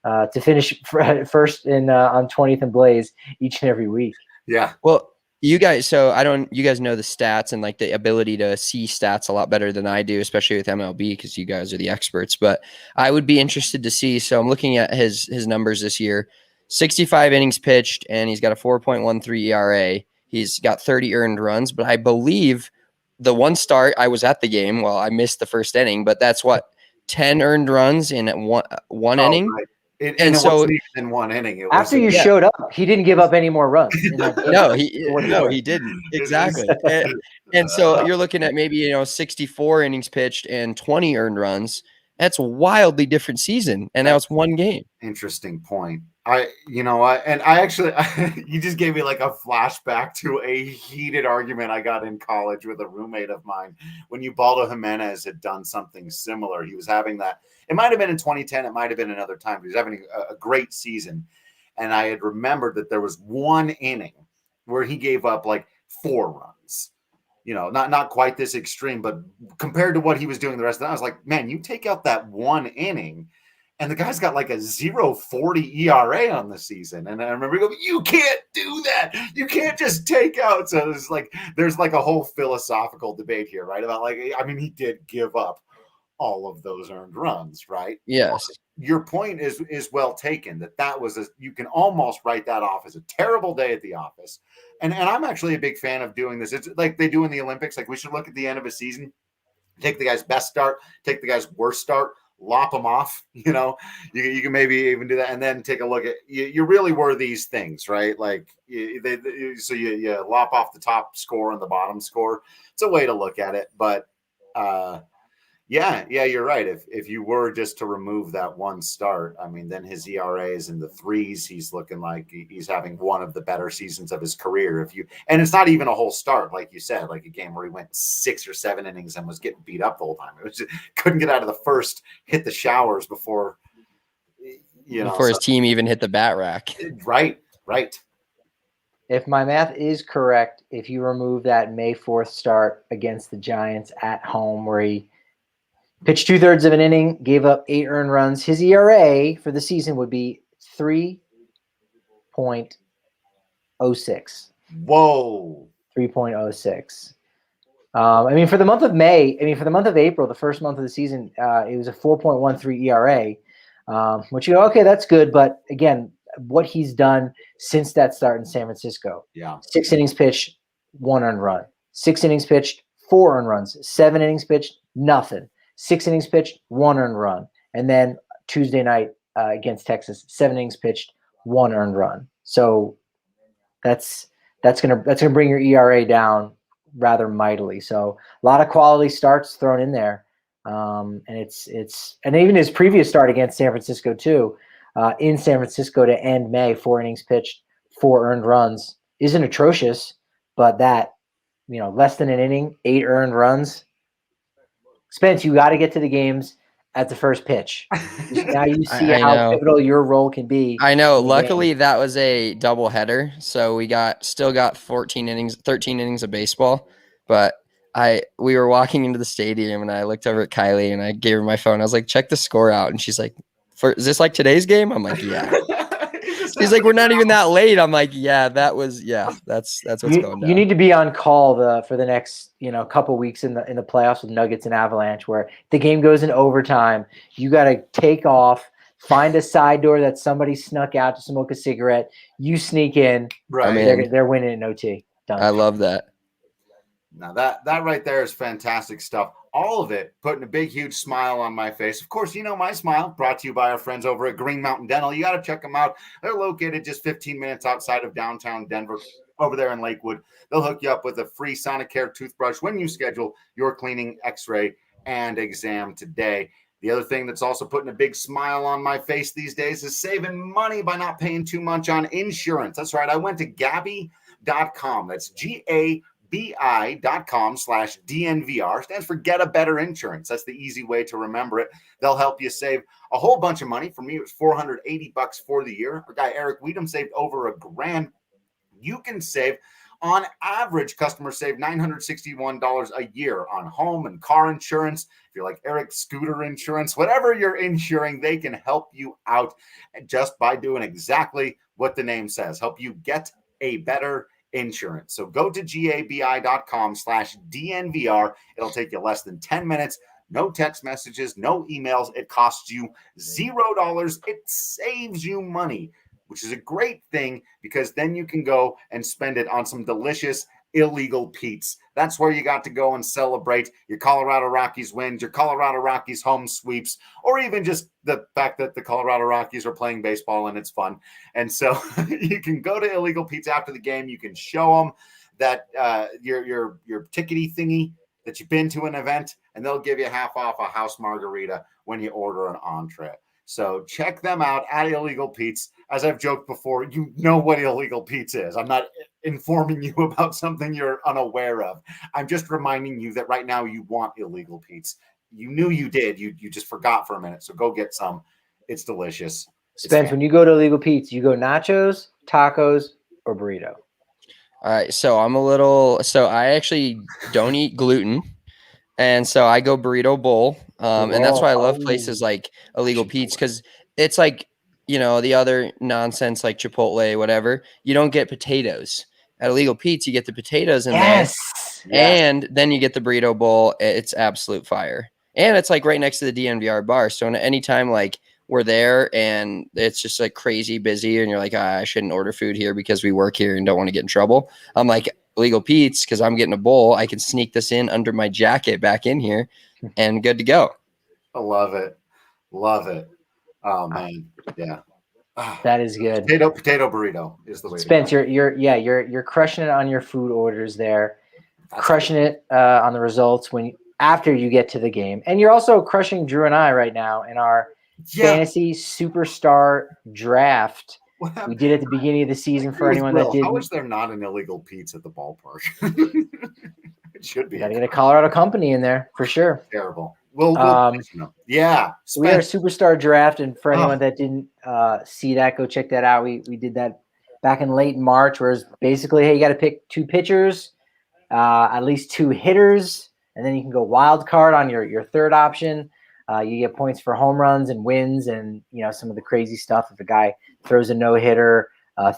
to finish first on 20th and Blaze each and every week. Yeah. Well, you guys know the stats and like the ability to see stats a lot better than I do, especially with MLB, because you guys are the experts. But I would be interested to see. So I'm looking at his numbers this year: 65 innings pitched, and he's got a 4.13 ERA. He's got 30 earned runs, but I believe the one start, I was at the game. Well, I missed the first inning, but that's what 10 earned runs in one inning. Right. And And it so wasn't even in one inning. It was After you showed up, he didn't give up any more runs in that game. no, he didn't. Exactly. And so you're looking at maybe 64 innings pitched and 20 earned runs. That's a wildly different season, and that was one game. Interesting point. And I actually, you just gave me like a flashback to a heated argument I got in college with a roommate of mine when Ubaldo Jimenez had done something similar. He was having that. It might have been in 2010. It might have been another time. But he was having a great season, and I had remembered that there was one inning where he gave up like 4 runs. Not quite this extreme, but compared to what he was doing the rest of the time, I was like, man, you take out that one inning, and the guy's got like a 0.40 ERA on the season. And I remember going, you can't do that. You can't just take out. So there's like a whole philosophical debate here, right? About he did give up all of those earned runs, right? Yes. Your point is well taken. That was you can almost write that off as a terrible day at the office. And I'm actually a big fan of doing this. It's like they do in the Olympics. Like, we should look at the end of a season, take the guy's best start, take the guy's worst start, lop them off. You can maybe even do that, and then take a look at you really were these things, right? Like you lop off the top score and the bottom score. It's a way to look at it, but yeah, you're right. If you were just to remove that one start, then his ERA is in the 3s. He's looking like he's having one of the better seasons of his career. And it's not even a whole start, like you said, like a game where he went 6 or 7 innings and was getting beat up the whole time. It was just, couldn't get out of the first, hit the showers before his team even hit the bat rack. Right. If my math is correct, if you remove that May 4th start against the Giants at home where he pitched 2/3 of an inning, gave up 8 earned runs, his ERA for the season would be 3.06. Whoa. 3.06. For the month of May, for the month of April, the first month of the season, it was a 4.13 ERA, which okay, that's good. But again, what he's done since that start in San Francisco. Yeah. 6 innings pitched, 1 earned run. 6 innings pitched, 4 earned runs. 7 innings pitched, nothing. 6 innings pitched, 1 earned run. And then Tuesday night against Texas, 7 innings pitched, 1 earned run. So that's gonna bring your ERA down rather mightily. So a lot of quality starts thrown in there. And even his previous start against San Francisco too, in San Francisco to end May, 4 innings pitched, 4 earned runs isn't atrocious, but that, less than an inning, 8 earned runs. Spence, you got to get to the games at the first pitch. Now you see how pivotal your role can be. I know. Luckily, that was a doubleheader, so we still got 13 innings of baseball. But we were walking into the stadium, and I looked over at Kylie, and I gave her my phone. I was like, "Check the score out," and she's like, "Is this like today's game?" I'm like, "Yeah." She's like, "We're not even that late." I'm like, "Yeah, that's what's going down." You need to be on call for the next couple weeks in the playoffs with Nuggets and Avalanche, where the game goes in overtime. You got to take off, find a side door that somebody snuck out to smoke a cigarette. You sneak in. Right. They're winning in OT. Done. I love that. Now that right there is fantastic stuff. All of it putting a big, huge smile on my face. Of course, my smile brought to you by our friends over at Green Mountain Dental. You got to check them out. They're located just 15 minutes outside of downtown Denver, over there in Lakewood. They'll hook you up with a free Sonicare toothbrush when you schedule your cleaning, x-ray, and exam today. The other thing that's also putting a big smile on my face these days is saving money by not paying too much on insurance. That's right. I went to Gabi.com. That's GABI.com/DNVR. Stands for Get a Better Insurance. That's the easy way to remember it. They'll help you save a whole bunch of money. For me, it was $480 for the year. Our guy Eric Weedham saved over $1,000. You can save, on average, customers save $961 a year on home and car insurance. If you're like Eric, scooter insurance, whatever you're insuring, they can help you out just by doing exactly what the name says. Help you get a better insurance. So go to GABI.com/DNVR. It'll take you less than 10 minutes. No text messages, no emails. It costs you $0. It saves you money, which is a great thing because then you can go and spend it on some delicious Illegal Pete's. That's where you got to go and celebrate your Colorado Rockies wins, your Colorado Rockies home sweeps, or even just the fact that the Colorado Rockies are playing baseball and it's fun. And so you can go to Illegal Pete's after the game. You can show them that your tickety thingy that you've been to an event, and they'll give you half off a house margarita when you order an entree. So check them out at Illegal Pete's. As I've joked before, you know what Illegal Pete's is. I'm not informing you about something you're unaware of. I'm just reminding you that right now you want Illegal Pete's. You knew you did. You just forgot for a minute. So go get some. It's delicious. Spence, when you go to Illegal Pete's, you go nachos, tacos, or burrito? All right, so I actually don't eat gluten, and so I go burrito bowl, and that's why I love places like Illegal Pete's, because it's like, the other nonsense like Chipotle, whatever, you don't get potatoes. At Illegal Pete's, you get the potatoes in there, and then you get the burrito bowl. It's absolute fire, and it's like right next to the DNVR bar, so anytime like we're there and it's just like crazy busy and you're like, I shouldn't order food here because we work here and don't want to get in trouble, I'm like, Illegal Pete's, because I'm getting a bowl. I can sneak this in under my jacket back in here and good to go. I love it. Love it. Oh, man. Yeah. That is good. Potato burrito is the way. Spence, you're crushing it on your food orders there. Crushing it on the results after you get to the game. And you're also crushing Drew and I right now in our fantasy superstar draft. We did at the beginning of the season for anyone that didn't. How is there not an Illegal Pete's at the ballpark? It should be. Got to get a Colorado company in there for sure. Terrible. We'll yeah. We had a superstar draft, and for anyone that didn't see that, go check that out. We did that back in late March, where it's basically, hey, you got to pick 2 pitchers, at least 2 hitters, and then you can go wild card on your third option. You get points for home runs and wins, and some of the crazy stuff. If a guy throws a no-hitter,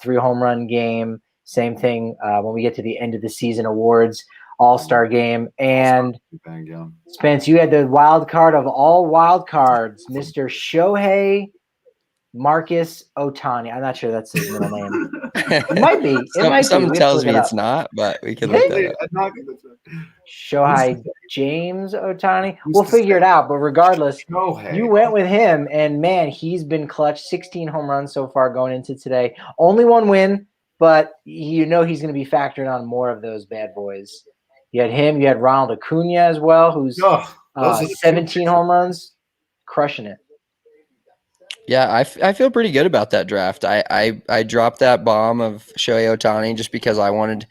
3 home run game, same thing when we get to the end of the season awards, All-Star game. And Spence, you had the wild card of all wild cards, Mr. Shohei Marcus Ohtani. I'm not sure that's his middle name. It might be. Something tells me it's not, but we can look that up. Shohei James Ohtani. We'll figure it out. But regardless, you went with him, and man, he's been clutch. 16 home runs so far going into today. Only 1 win, but he's going to be factoring on more of those bad boys. You had him. You had Ronald Acuna as well, who's 17 home runs, crushing it. Yeah, I feel pretty good about that draft. I dropped that bomb of Shohei Ohtani just because I wanted,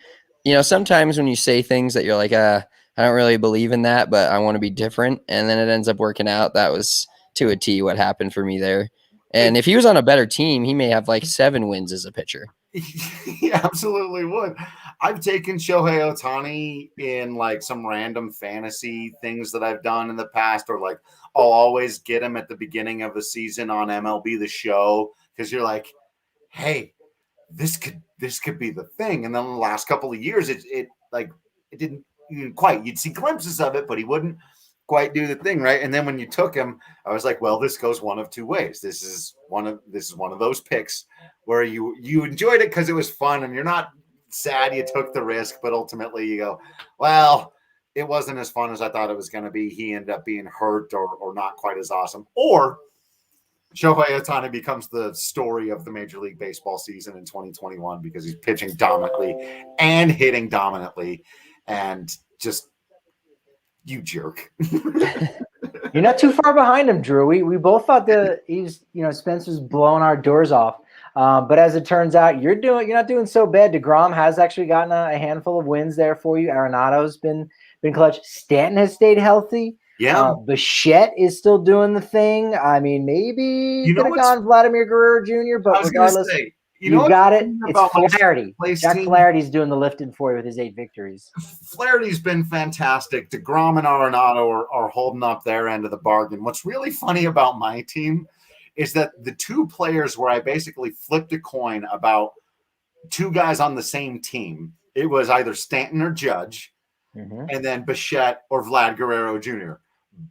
sometimes when you say things that you're like, I don't really believe in that, but I want to be different. And then it ends up working out. That was to a T what happened for me there. And if he was on a better team, he may have like 7 wins as a pitcher. He absolutely would. I've taken Shohei Ohtani in like some random fantasy things that I've done in the past, or like I'll always get him at the beginning of the season on MLB The Show, because you're like, hey, this could be the thing. And then the last couple of years, it didn't quite. You'd see glimpses of it, but he wouldn't quite do the thing, right? And then when you took him, I was like, well, this goes one of 2 ways. This is one of those picks where you enjoyed it because it was fun, and you're not sad you took the risk, but ultimately you go, well, it wasn't as fun as I thought it was going to be. He ended up being hurt or not quite as awesome. Or Shohei Ohtani becomes the story of the Major League Baseball season in 2021 because he's pitching dominantly and hitting dominantly, and just, you jerk. You're not too far behind him, Drew. We both thought that Spencer's blowing our doors off. But as it turns out, you're not doing so bad. DeGrom has actually gotten a handful of wins there for you. Arenado's been clutch. Stanton has stayed healthy. Yeah. Bichette is still doing the thing. I mean, maybe could have gone Vladimir Guerrero Jr., but regardless, you got it. It's Flaherty. Jack Flaherty's doing the lifting for you with his 8 victories. Flaherty's been fantastic. DeGrom and Arenado are holding up their end of the bargain. What's really funny about my team is that the 2 players where I basically flipped a coin about 2 guys on the same team, it was either Stanton or Judge, and then Bichette or Vlad Guerrero Jr.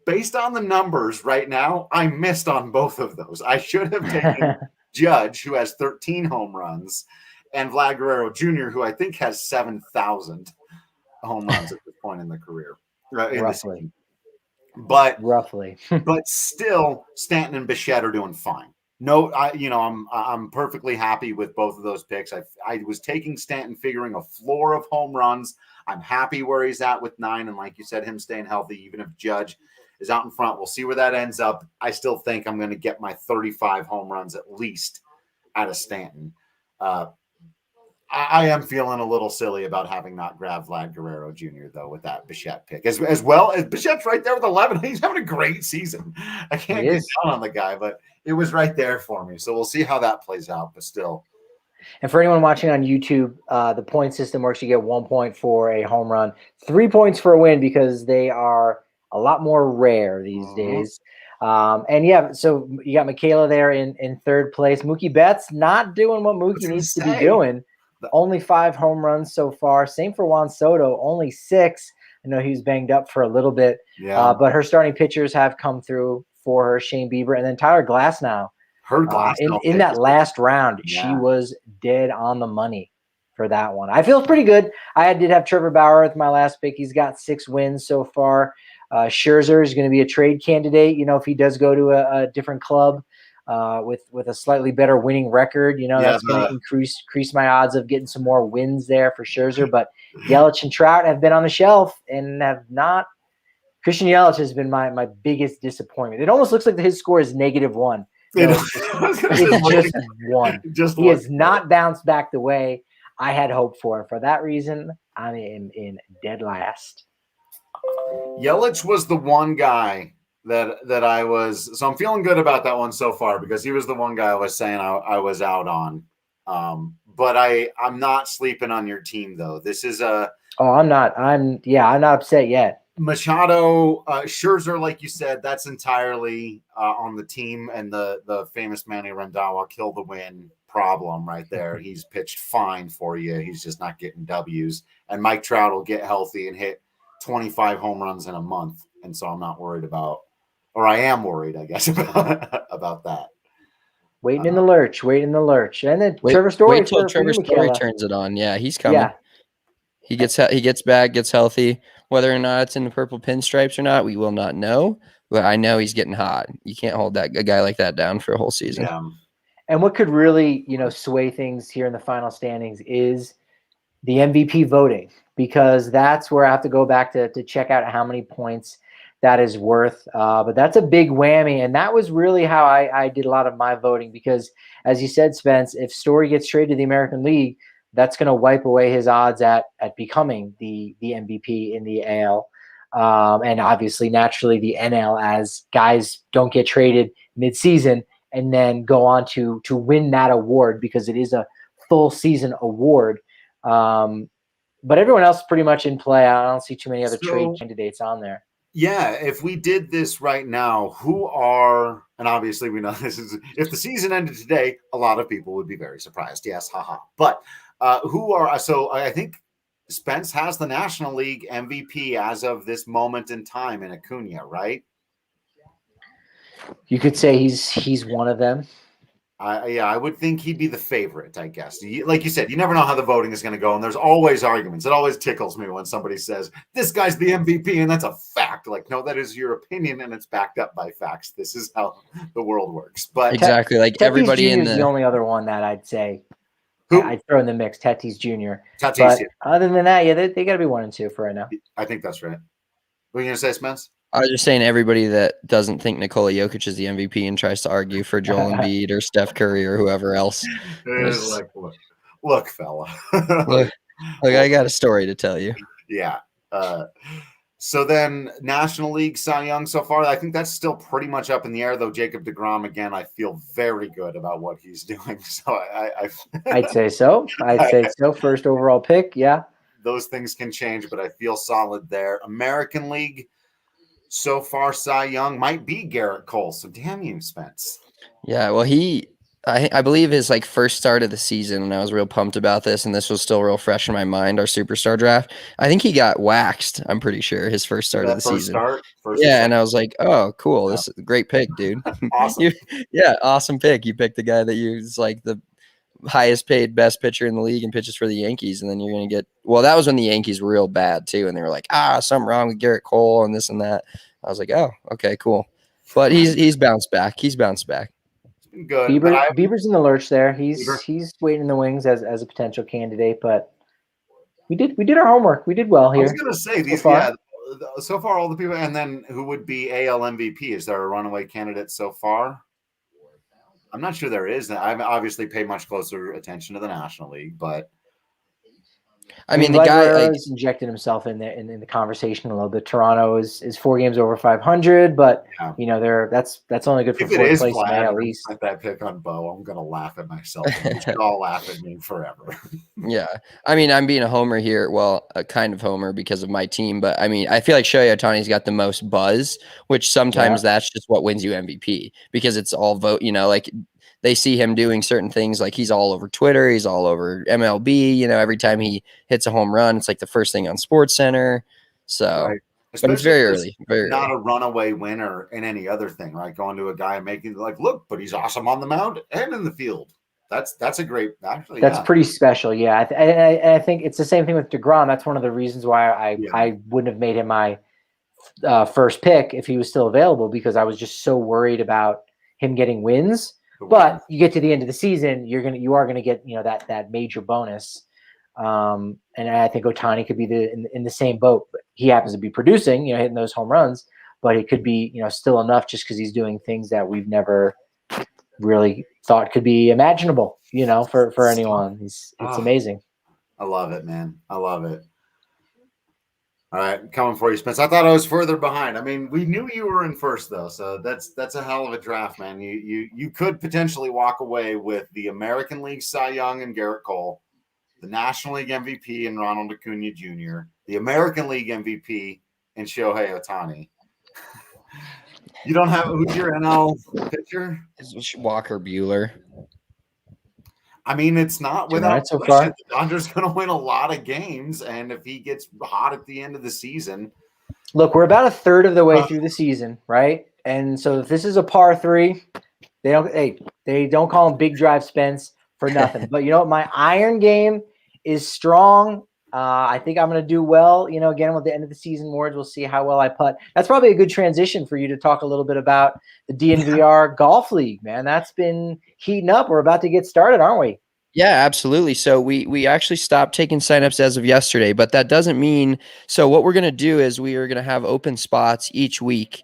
Based on the numbers right now, I missed on both of those. I should have taken Judge, who has 13 home runs, and Vlad Guerrero Jr., who I think has 7,000. home runs at this point in the career. In the Roughly. season. But Roughly. but still, Stanton and Bichette are doing fine. No, I'm perfectly happy with both of those picks. I was taking Stanton, figuring a floor of home runs. I'm happy where he's at with 9, and like you said, him staying healthy, even if Judge is out in front. We'll see where that ends up. I still think I'm going to get my 35 home runs at least out of Stanton. I am feeling a little silly about having not grabbed Vlad Guerrero Jr. though with that Bichette pick, as well as Bichette's right there with 11. He's having a great season. I can't get down on the guy, but it was right there for me. So we'll see how that plays out. But still. And for anyone watching on YouTube, the point system works. You get 1 point for a home run, 3 points for a win, because they are a lot more rare these days. And yeah, so you got Makayla there in third place. Mookie Betts not doing what Mookie needs to be doing. Only 5 home runs so far. Same for Juan Soto, only 6. I know he was banged up for a little bit, but her starting pitchers have come through for her. Shane Bieber, and then Tyler Glasnow. In that last round, she was dead on the money for that one. I feel pretty good. I did have Trevor Bauer with my last pick. He's got 6 wins so far. Scherzer is going to be a trade candidate. If he does go to a different club with a slightly better winning record, that's going to increase my odds of getting some more wins there for Scherzer. But Yelich and Trout have been on the shelf and have not. Christian Yelich has been my biggest disappointment. It almost looks like his score is -1. It's just 1. He has not bounced back the way I had hoped for. And for that reason, I am in dead last. Yelich was the one guy that I was. So I'm feeling good about that one so far, because he was the one guy I was saying I was out on. But I'm not sleeping on your team, though. This is a. Oh, I'm not. I'm not upset yet. Machado, Scherzer, like you said, that's entirely on the team, and the famous Manny Randhawa kill the win problem right there. He's pitched fine for you. He's just not getting W's. And Mike Trout will get healthy and hit 25 home runs in a month, and so I'm not worried about, or I am worried, I guess, about that. Waiting in the lurch, and then Trevor Story. Wait till Trevor Story turns it on. Yeah, he's coming. Yeah. He gets back, gets healthy. Whether or not it's in the purple pinstripes or not, we will not know. But I know he's getting hot. You can't hold a guy like that down for a whole season. Yeah. And what could really, sway things here in the final standings is the MVP voting, because that's where I have to go back to check out how many points that is worth. But that's a big whammy, and that was really how I did a lot of my voting, because, as you said, Spence, if Story gets traded to the American League, that's going to wipe away his odds at becoming the MVP in the AL. And obviously, naturally, the NL, as guys don't get traded midseason and then go on to win that award, because it is a full season award. But everyone else is pretty much in play. I don't see too many other trade candidates on there. Yeah, if we did this right now, and obviously we know this is, if the season ended today, a lot of people would be very surprised. Yes, haha. But so I think Spence has the National League MVP as of this moment in time in Acuna, right? You could say he's one of them. I would think he'd be the favorite, I guess. Like you said, you never know how the voting is going to go, and there's always arguments. It always tickles me when somebody says, this guy's the MVP, and that's a fact. Like, no, that is your opinion, and it's backed up by facts. This is how the world works. But exactly, like everybody in the only other one that I'd say who I'd throw in the mix, Tatis Jr. Tatis, but other than that, they got to be 1 and 2 for right now. I think that's right. What are you going to say, Spence? I was just saying, everybody that doesn't think Nikola Jokic is the MVP and tries to argue for Joel Embiid or Steph Curry or whoever else. Like, look, fella. look, I got a story to tell you. Yeah. So then National League Cy Young so far, I think that's still pretty much up in the air, though. Jacob deGrom, again, I feel very good about what he's doing. So I'd say so. First overall pick, yeah. Those things can change, but I feel solid there. American League, so far, Cy Young might be Garrett Cole. So damn you, Spence. Yeah, well, I believe his first start of the season, and I was real pumped about this, and this was still real fresh in my mind, our superstar draft. I think he got waxed, I'm pretty sure, his first start of the season. And I was like, oh, cool. This is a great pick, dude. Awesome. Awesome pick. You picked the guy that you was like the highest paid best pitcher in the league and pitches for the Yankees, and then you're going to get – well, that was when the Yankees were real bad too, and they were like, something wrong with Garrett Cole and this and that. I was like, oh, okay, cool. But he's bounced back. He's bounced back. It's been good. Bieber's in the lurch there. He's waiting in the wings as a potential candidate, but we did our homework. We did well here. I was going to say so far all the people, and then who would be AL MVP? Is there a runaway candidate so far? I'm not sure there is. I obviously pay much closer attention to the National League, but I mean, the guy has injected himself in the conversation a little bit. Toronto is 4 games over 500, but that's only good for fourth place at least. If that pick on Bo, I'm gonna laugh at myself. You should all laugh at me forever. Yeah, I mean, I'm being a homer here. Well, a kind of homer because of my team, but I mean, I feel like Shohei Ohtani's got the most buzz, which sometimes that's just what wins you MVP because it's all vote. Like they see him doing certain things, like he's all over Twitter, he's all over MLB. Every time he hits a home run, it's like the first thing on SportsCenter. So, right. But it's very early. Not a runaway winner in any other thing, right? Going to a guy and making look, but he's awesome on the mound and in the field. That's a great. Actually, that's pretty special. Yeah, I think it's the same thing with DeGrom. That's one of the reasons why I wouldn't have made him my first pick if he was still available, because I was just so worried about him getting wins. But you get to the end of the season, you are gonna get that major bonus, and I think Ohtani could be in the same boat. He happens to be producing, hitting those home runs, but it could be still enough just because he's doing things that we've never really thought could be imaginable. For anyone, it's amazing. I love it, man. I love it. All right, coming for you, Spence. I thought I was further behind. I mean, we knew you were in first, though, so that's a hell of a draft, man. You could potentially walk away with the American League Cy Young and Garrett Cole, the National League MVP and Ronald Acuna Jr., the American League MVP and Shohei Ohtani. You don't have who's your NL pitcher? It's Walker Buehler. I mean, it's not without so far. The Dodgers going to win a lot of games, and if he gets hot at the end of the season. Look, we're about a third of the way through the season, right? And so if this is a par 3, they don't call him Big Drive Spence for nothing. But you know what? My iron game is strong. I think I'm going to do well. Again, with the end of the season awards, we'll see how well I putt. That's probably a good transition for you to talk a little bit about the DNVR Golf League, man. That's been heating up. We're about to get started, aren't we? Yeah, absolutely. So we actually stopped taking signups as of yesterday, but that doesn't mean – so what we're going to do is we are going to have open spots each week,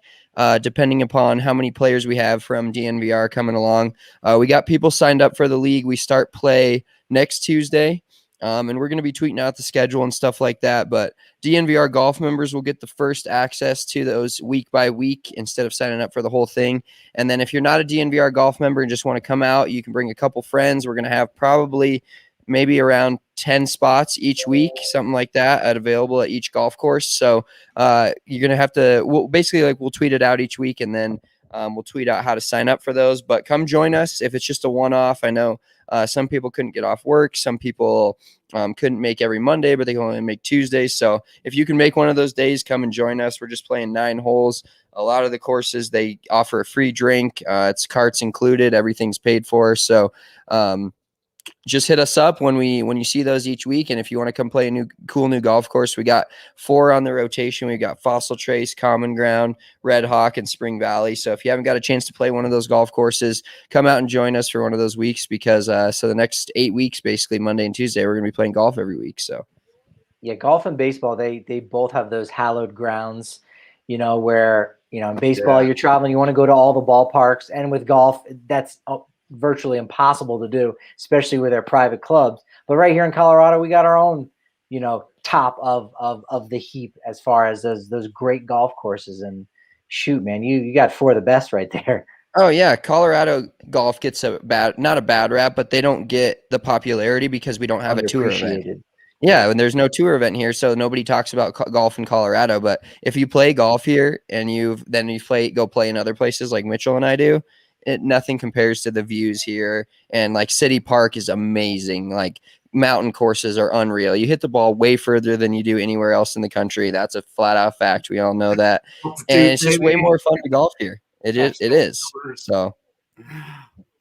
depending upon how many players we have from DNVR coming along. We got people signed up for the league. We start play next Tuesday. And we're going to be tweeting out the schedule and stuff like that. But DNVR golf members will get the first access to those week by week instead of signing up for the whole thing. And then if you're not a DNVR golf member and just want to come out, you can bring a couple friends. We're going to have probably maybe around 10 spots each week, something like that, available at each golf course. So you're going to have to we'll tweet it out each week, and then we'll tweet out how to sign up for those. But come join us if it's just a one-off. I know some people couldn't get off work. Some people couldn't make every Monday, but they can only make Tuesdays. So if you can make one of those days, come and join us. We're just playing 9 holes. A lot of the courses, they offer a free drink. It's carts included. Everything's paid for. So just hit us up when you see those each week. And if you want to come play a cool new golf course, we got 4 on the rotation. We got Fossil Trace, Common Ground, Red Hawk, and Spring Valley. So if you haven't got a chance to play one of those golf courses, come out and join us for one of those weeks, because so the next 8 weeks, basically Monday and Tuesday, we're going to be playing golf every week. So yeah, golf and baseball, they both have those hallowed grounds, where, in baseball, you're traveling, you want to go to all the ballparks, and with golf, that's virtually impossible to do, especially with our private clubs. But right here in Colorado, we got our own, top of the heap as far as those great golf courses. And shoot, man, you got 4 of the best right there. Oh yeah, Colorado golf gets not a bad rap, but they don't get the popularity because we don't have a tour event. Yeah, and there's no tour event here, so nobody talks about golf in Colorado. But if you play golf here and you go play in other places like Mitchell and I do, nothing compares to the views here. And like City Park is amazing. Like mountain courses are unreal. You hit the ball way further than you do anywhere else in the country. That's a flat out fact. We all know that. And it's just way more fun to golf here. It is. So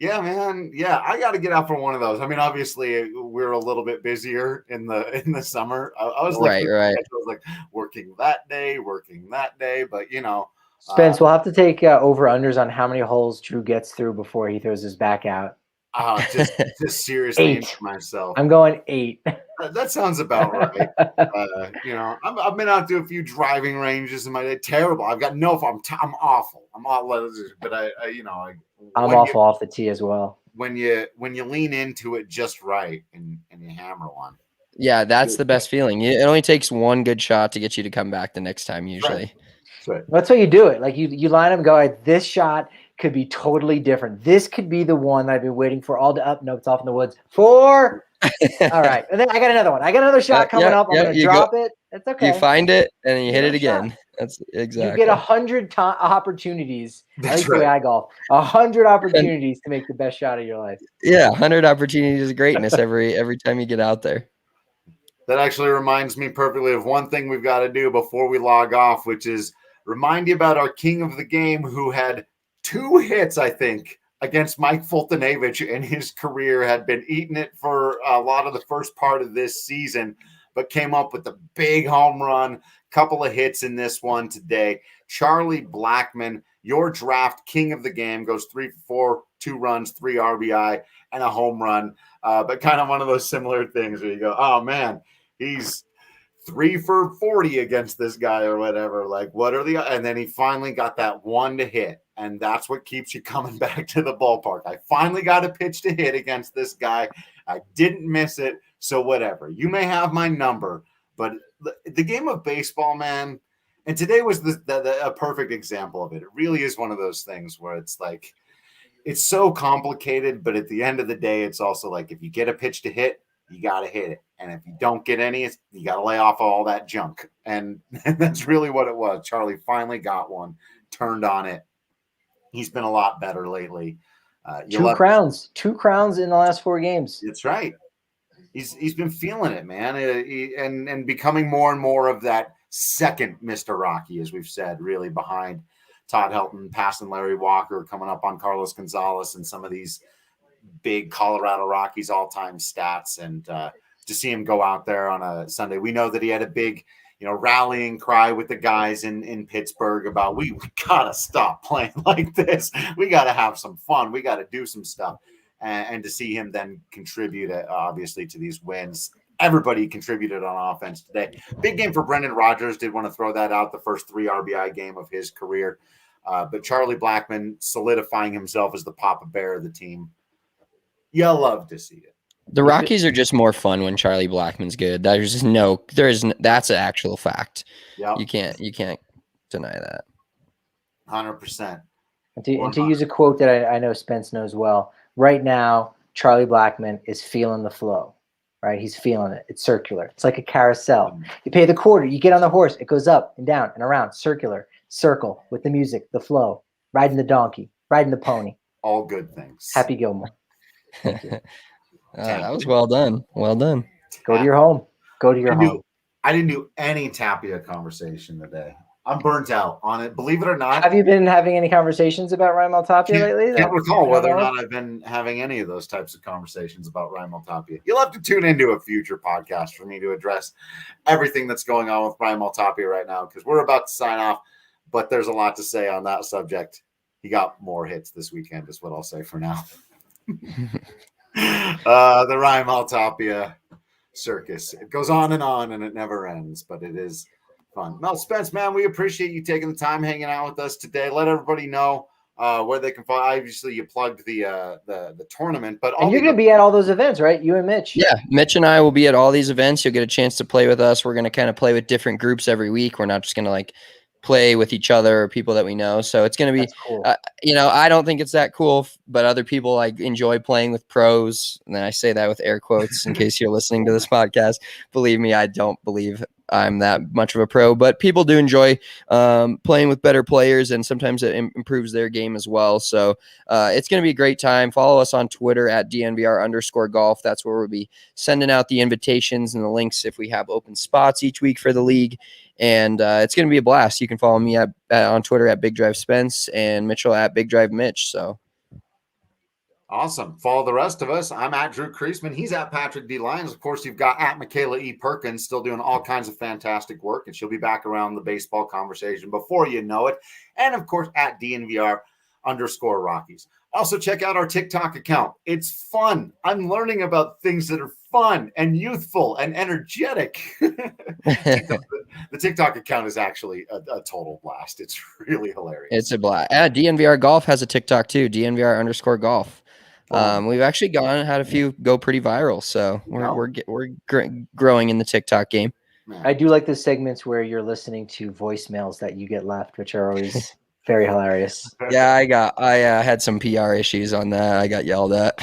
Yeah, man. Yeah, I got to get out for one of those. I mean, obviously, we're a little bit busier in the summer. I was looking Right. at the schedule, I was like working that day, but Spence, we'll have to take over-unders on how many holes Drew gets through before he throws his back out. just seriously 8. into myself. I'm going 8. That sounds about right. I've been out to a few driving ranges in my day. Terrible. I've got no fun. I'm awful. I'm awful. But I'm awful off the tee as well. When you lean into it just right and you hammer one. Yeah, that's the best feeling. It only takes one good shot to get you to come back the next time usually. Right. That's how you do it. Like you line up and go, this shot could be totally different. This could be the one that I've been waiting for all the notes off in the woods. 4. All right. And then I got another one. I got another shot coming up. I'm going to drop it. It's okay. You find it and then you hit it again. Shot. That's exactly. You get 100 opportunities. That's at least the way I golf. 100 opportunities to make the best shot of your life. Yeah, 100 opportunities of greatness every time you get out there. That actually reminds me perfectly of one thing we've got to do before we log off, which is remind you about our king of the game who had 2 hits, I think, against Mike Fultonavich in his career, had been eating it for a lot of the first part of this season, but came up with a big home run, couple of hits in this one today. Charlie Blackmon, your draft king of the game, goes 3 for 4, 2 runs, 3 RBI, and a home run. But kind of one of those similar things where you go, oh, man, he's 3 for 40 against this guy or whatever. Like, what are the – and then he finally got that one to hit, and that's what keeps you coming back to the ballpark. I finally got a pitch to hit against this guy. I didn't miss it, so whatever. You may have my number, but the game of baseball, man, and today was a perfect example of it. It really is one of those things where it's like it's so complicated, but at the end of the day, it's also like if you get a pitch to hit, you got to hit it. And if you don't get any, you got to lay off all that junk. And that's really what it was. Charlie finally got one, turned on it. He's been a lot better lately. 2 crowns in the last 4 games. That's right. He's been feeling it, man, and becoming more and more of that second Mr. Rocky, as we've said, really behind Todd Helton, passing Larry Walker, coming up on Carlos Gonzalez, and some of these big Colorado Rockies all-time stats. And to see him go out there on a Sunday, we know that he had a big, rallying cry with the guys in Pittsburgh about we gotta stop playing like this. We gotta have some fun. We gotta do some stuff. And to see him then contribute, obviously, to these wins. Everybody contributed on offense today. Big game for Brendan Rodgers. Did want to throw that out, the first 3 RBI game of his career. But Charlie Blackmon solidifying himself as the Papa Bear of the team. You love to see it. The Rockies are just more fun when Charlie Blackmon's good. That's an actual fact. Yep. You can't deny that. 100%. And to use a quote that I know Spence knows well, right now, Charlie Blackmon is feeling the flow, right? He's feeling it. It's circular. It's like a carousel. You pay the quarter, you get on the horse, it goes up and down and around, circular, circle with the music, the flow, riding the donkey, riding the pony. All good things. Happy Gilmore. Thank you. That was well done. Well done. Go to your home. Go to your home. I didn't do any Tapia conversation today. I'm burnt out on it. Believe it or not. Have you been having any conversations about Ryan Tapia lately? Can't recall whether or not I've been having any of those types of conversations about Ryan Tapia. You'll have to tune into a future podcast for me to address everything that's going on with Ryan Tapia right now, because we're about to sign off, but there's a lot to say on that subject. He got more hits this weekend is what I'll say for now. The Ryan Tapia circus. It goes on and it never ends, but it is fun. Mel Spence, man, we appreciate you taking the time hanging out with us today. Let everybody know where they can find. Obviously, you plugged the tournament, but you're going to be at all those events, right? You and Mitch. Yeah, Mitch and I will be at all these events. You'll get a chance to play with us. We're going to kind of play with different groups every week. We're not just going to play with each other or people that we know. So it's going to be, cool. I don't think it's that cool, but other people enjoy playing with pros. And then I say that with air quotes in case you're listening to this podcast. Believe me, I don't believe I'm that much of a pro, but people do enjoy playing with better players, and sometimes it improves their game as well. So it's going to be a great time. Follow us on Twitter at DNVR_golf. That's where we'll be sending out the invitations and the links if we have open spots each week for the league. And it's going to be a blast. You can follow me on Twitter at Big Drive Spence and Mitchell at Big Drive Mitch. So Awesome. Follow the rest of us. I'm at Drew Creasman. He's at Patrick D. Lyons. Of course, you've got at Makayla E. Perkins still doing all kinds of fantastic work, and she'll be back around the baseball conversation before you know it. And, of course, at DNVR Rockies. Also, check out our TikTok account. It's fun. I'm learning about things that are fun and youthful and energetic. The TikTok account is actually a total blast. It's really hilarious. It's a blast. DNVR Golf has a TikTok too, DNVR_golf. We've actually had a few go pretty viral, so we're growing in the TikTok game. Man. I do like the segments where you're listening to voicemails that you get left, which are always very hilarious. Yeah, I had some PR issues on that. I got yelled at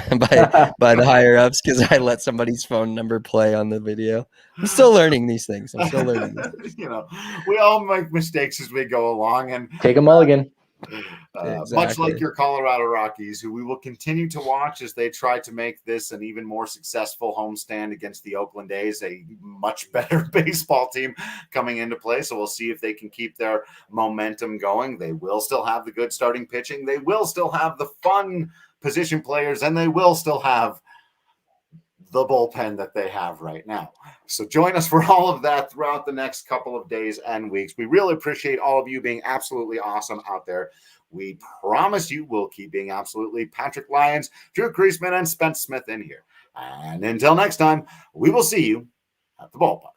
by the higher ups because I let somebody's phone number play on the video. I'm still learning these things. We all make mistakes as we go along, and take a mulligan. Exactly. Much like your Colorado Rockies, who we will continue to watch as they try to make this an even more successful homestand against the Oakland A's, a much better baseball team coming into play. So we'll see if they can keep their momentum going. They will still have the good starting pitching. They will still have the fun position players, and they will still have the bullpen that they have right now. So join us for all of that throughout the next couple of days and weeks. We really appreciate all of you being absolutely awesome out there. We promise you we'll keep being absolutely Patrick Lyons, Drew Creasman, and Spence Smith in here. And until next time, we will see you at the ballpark.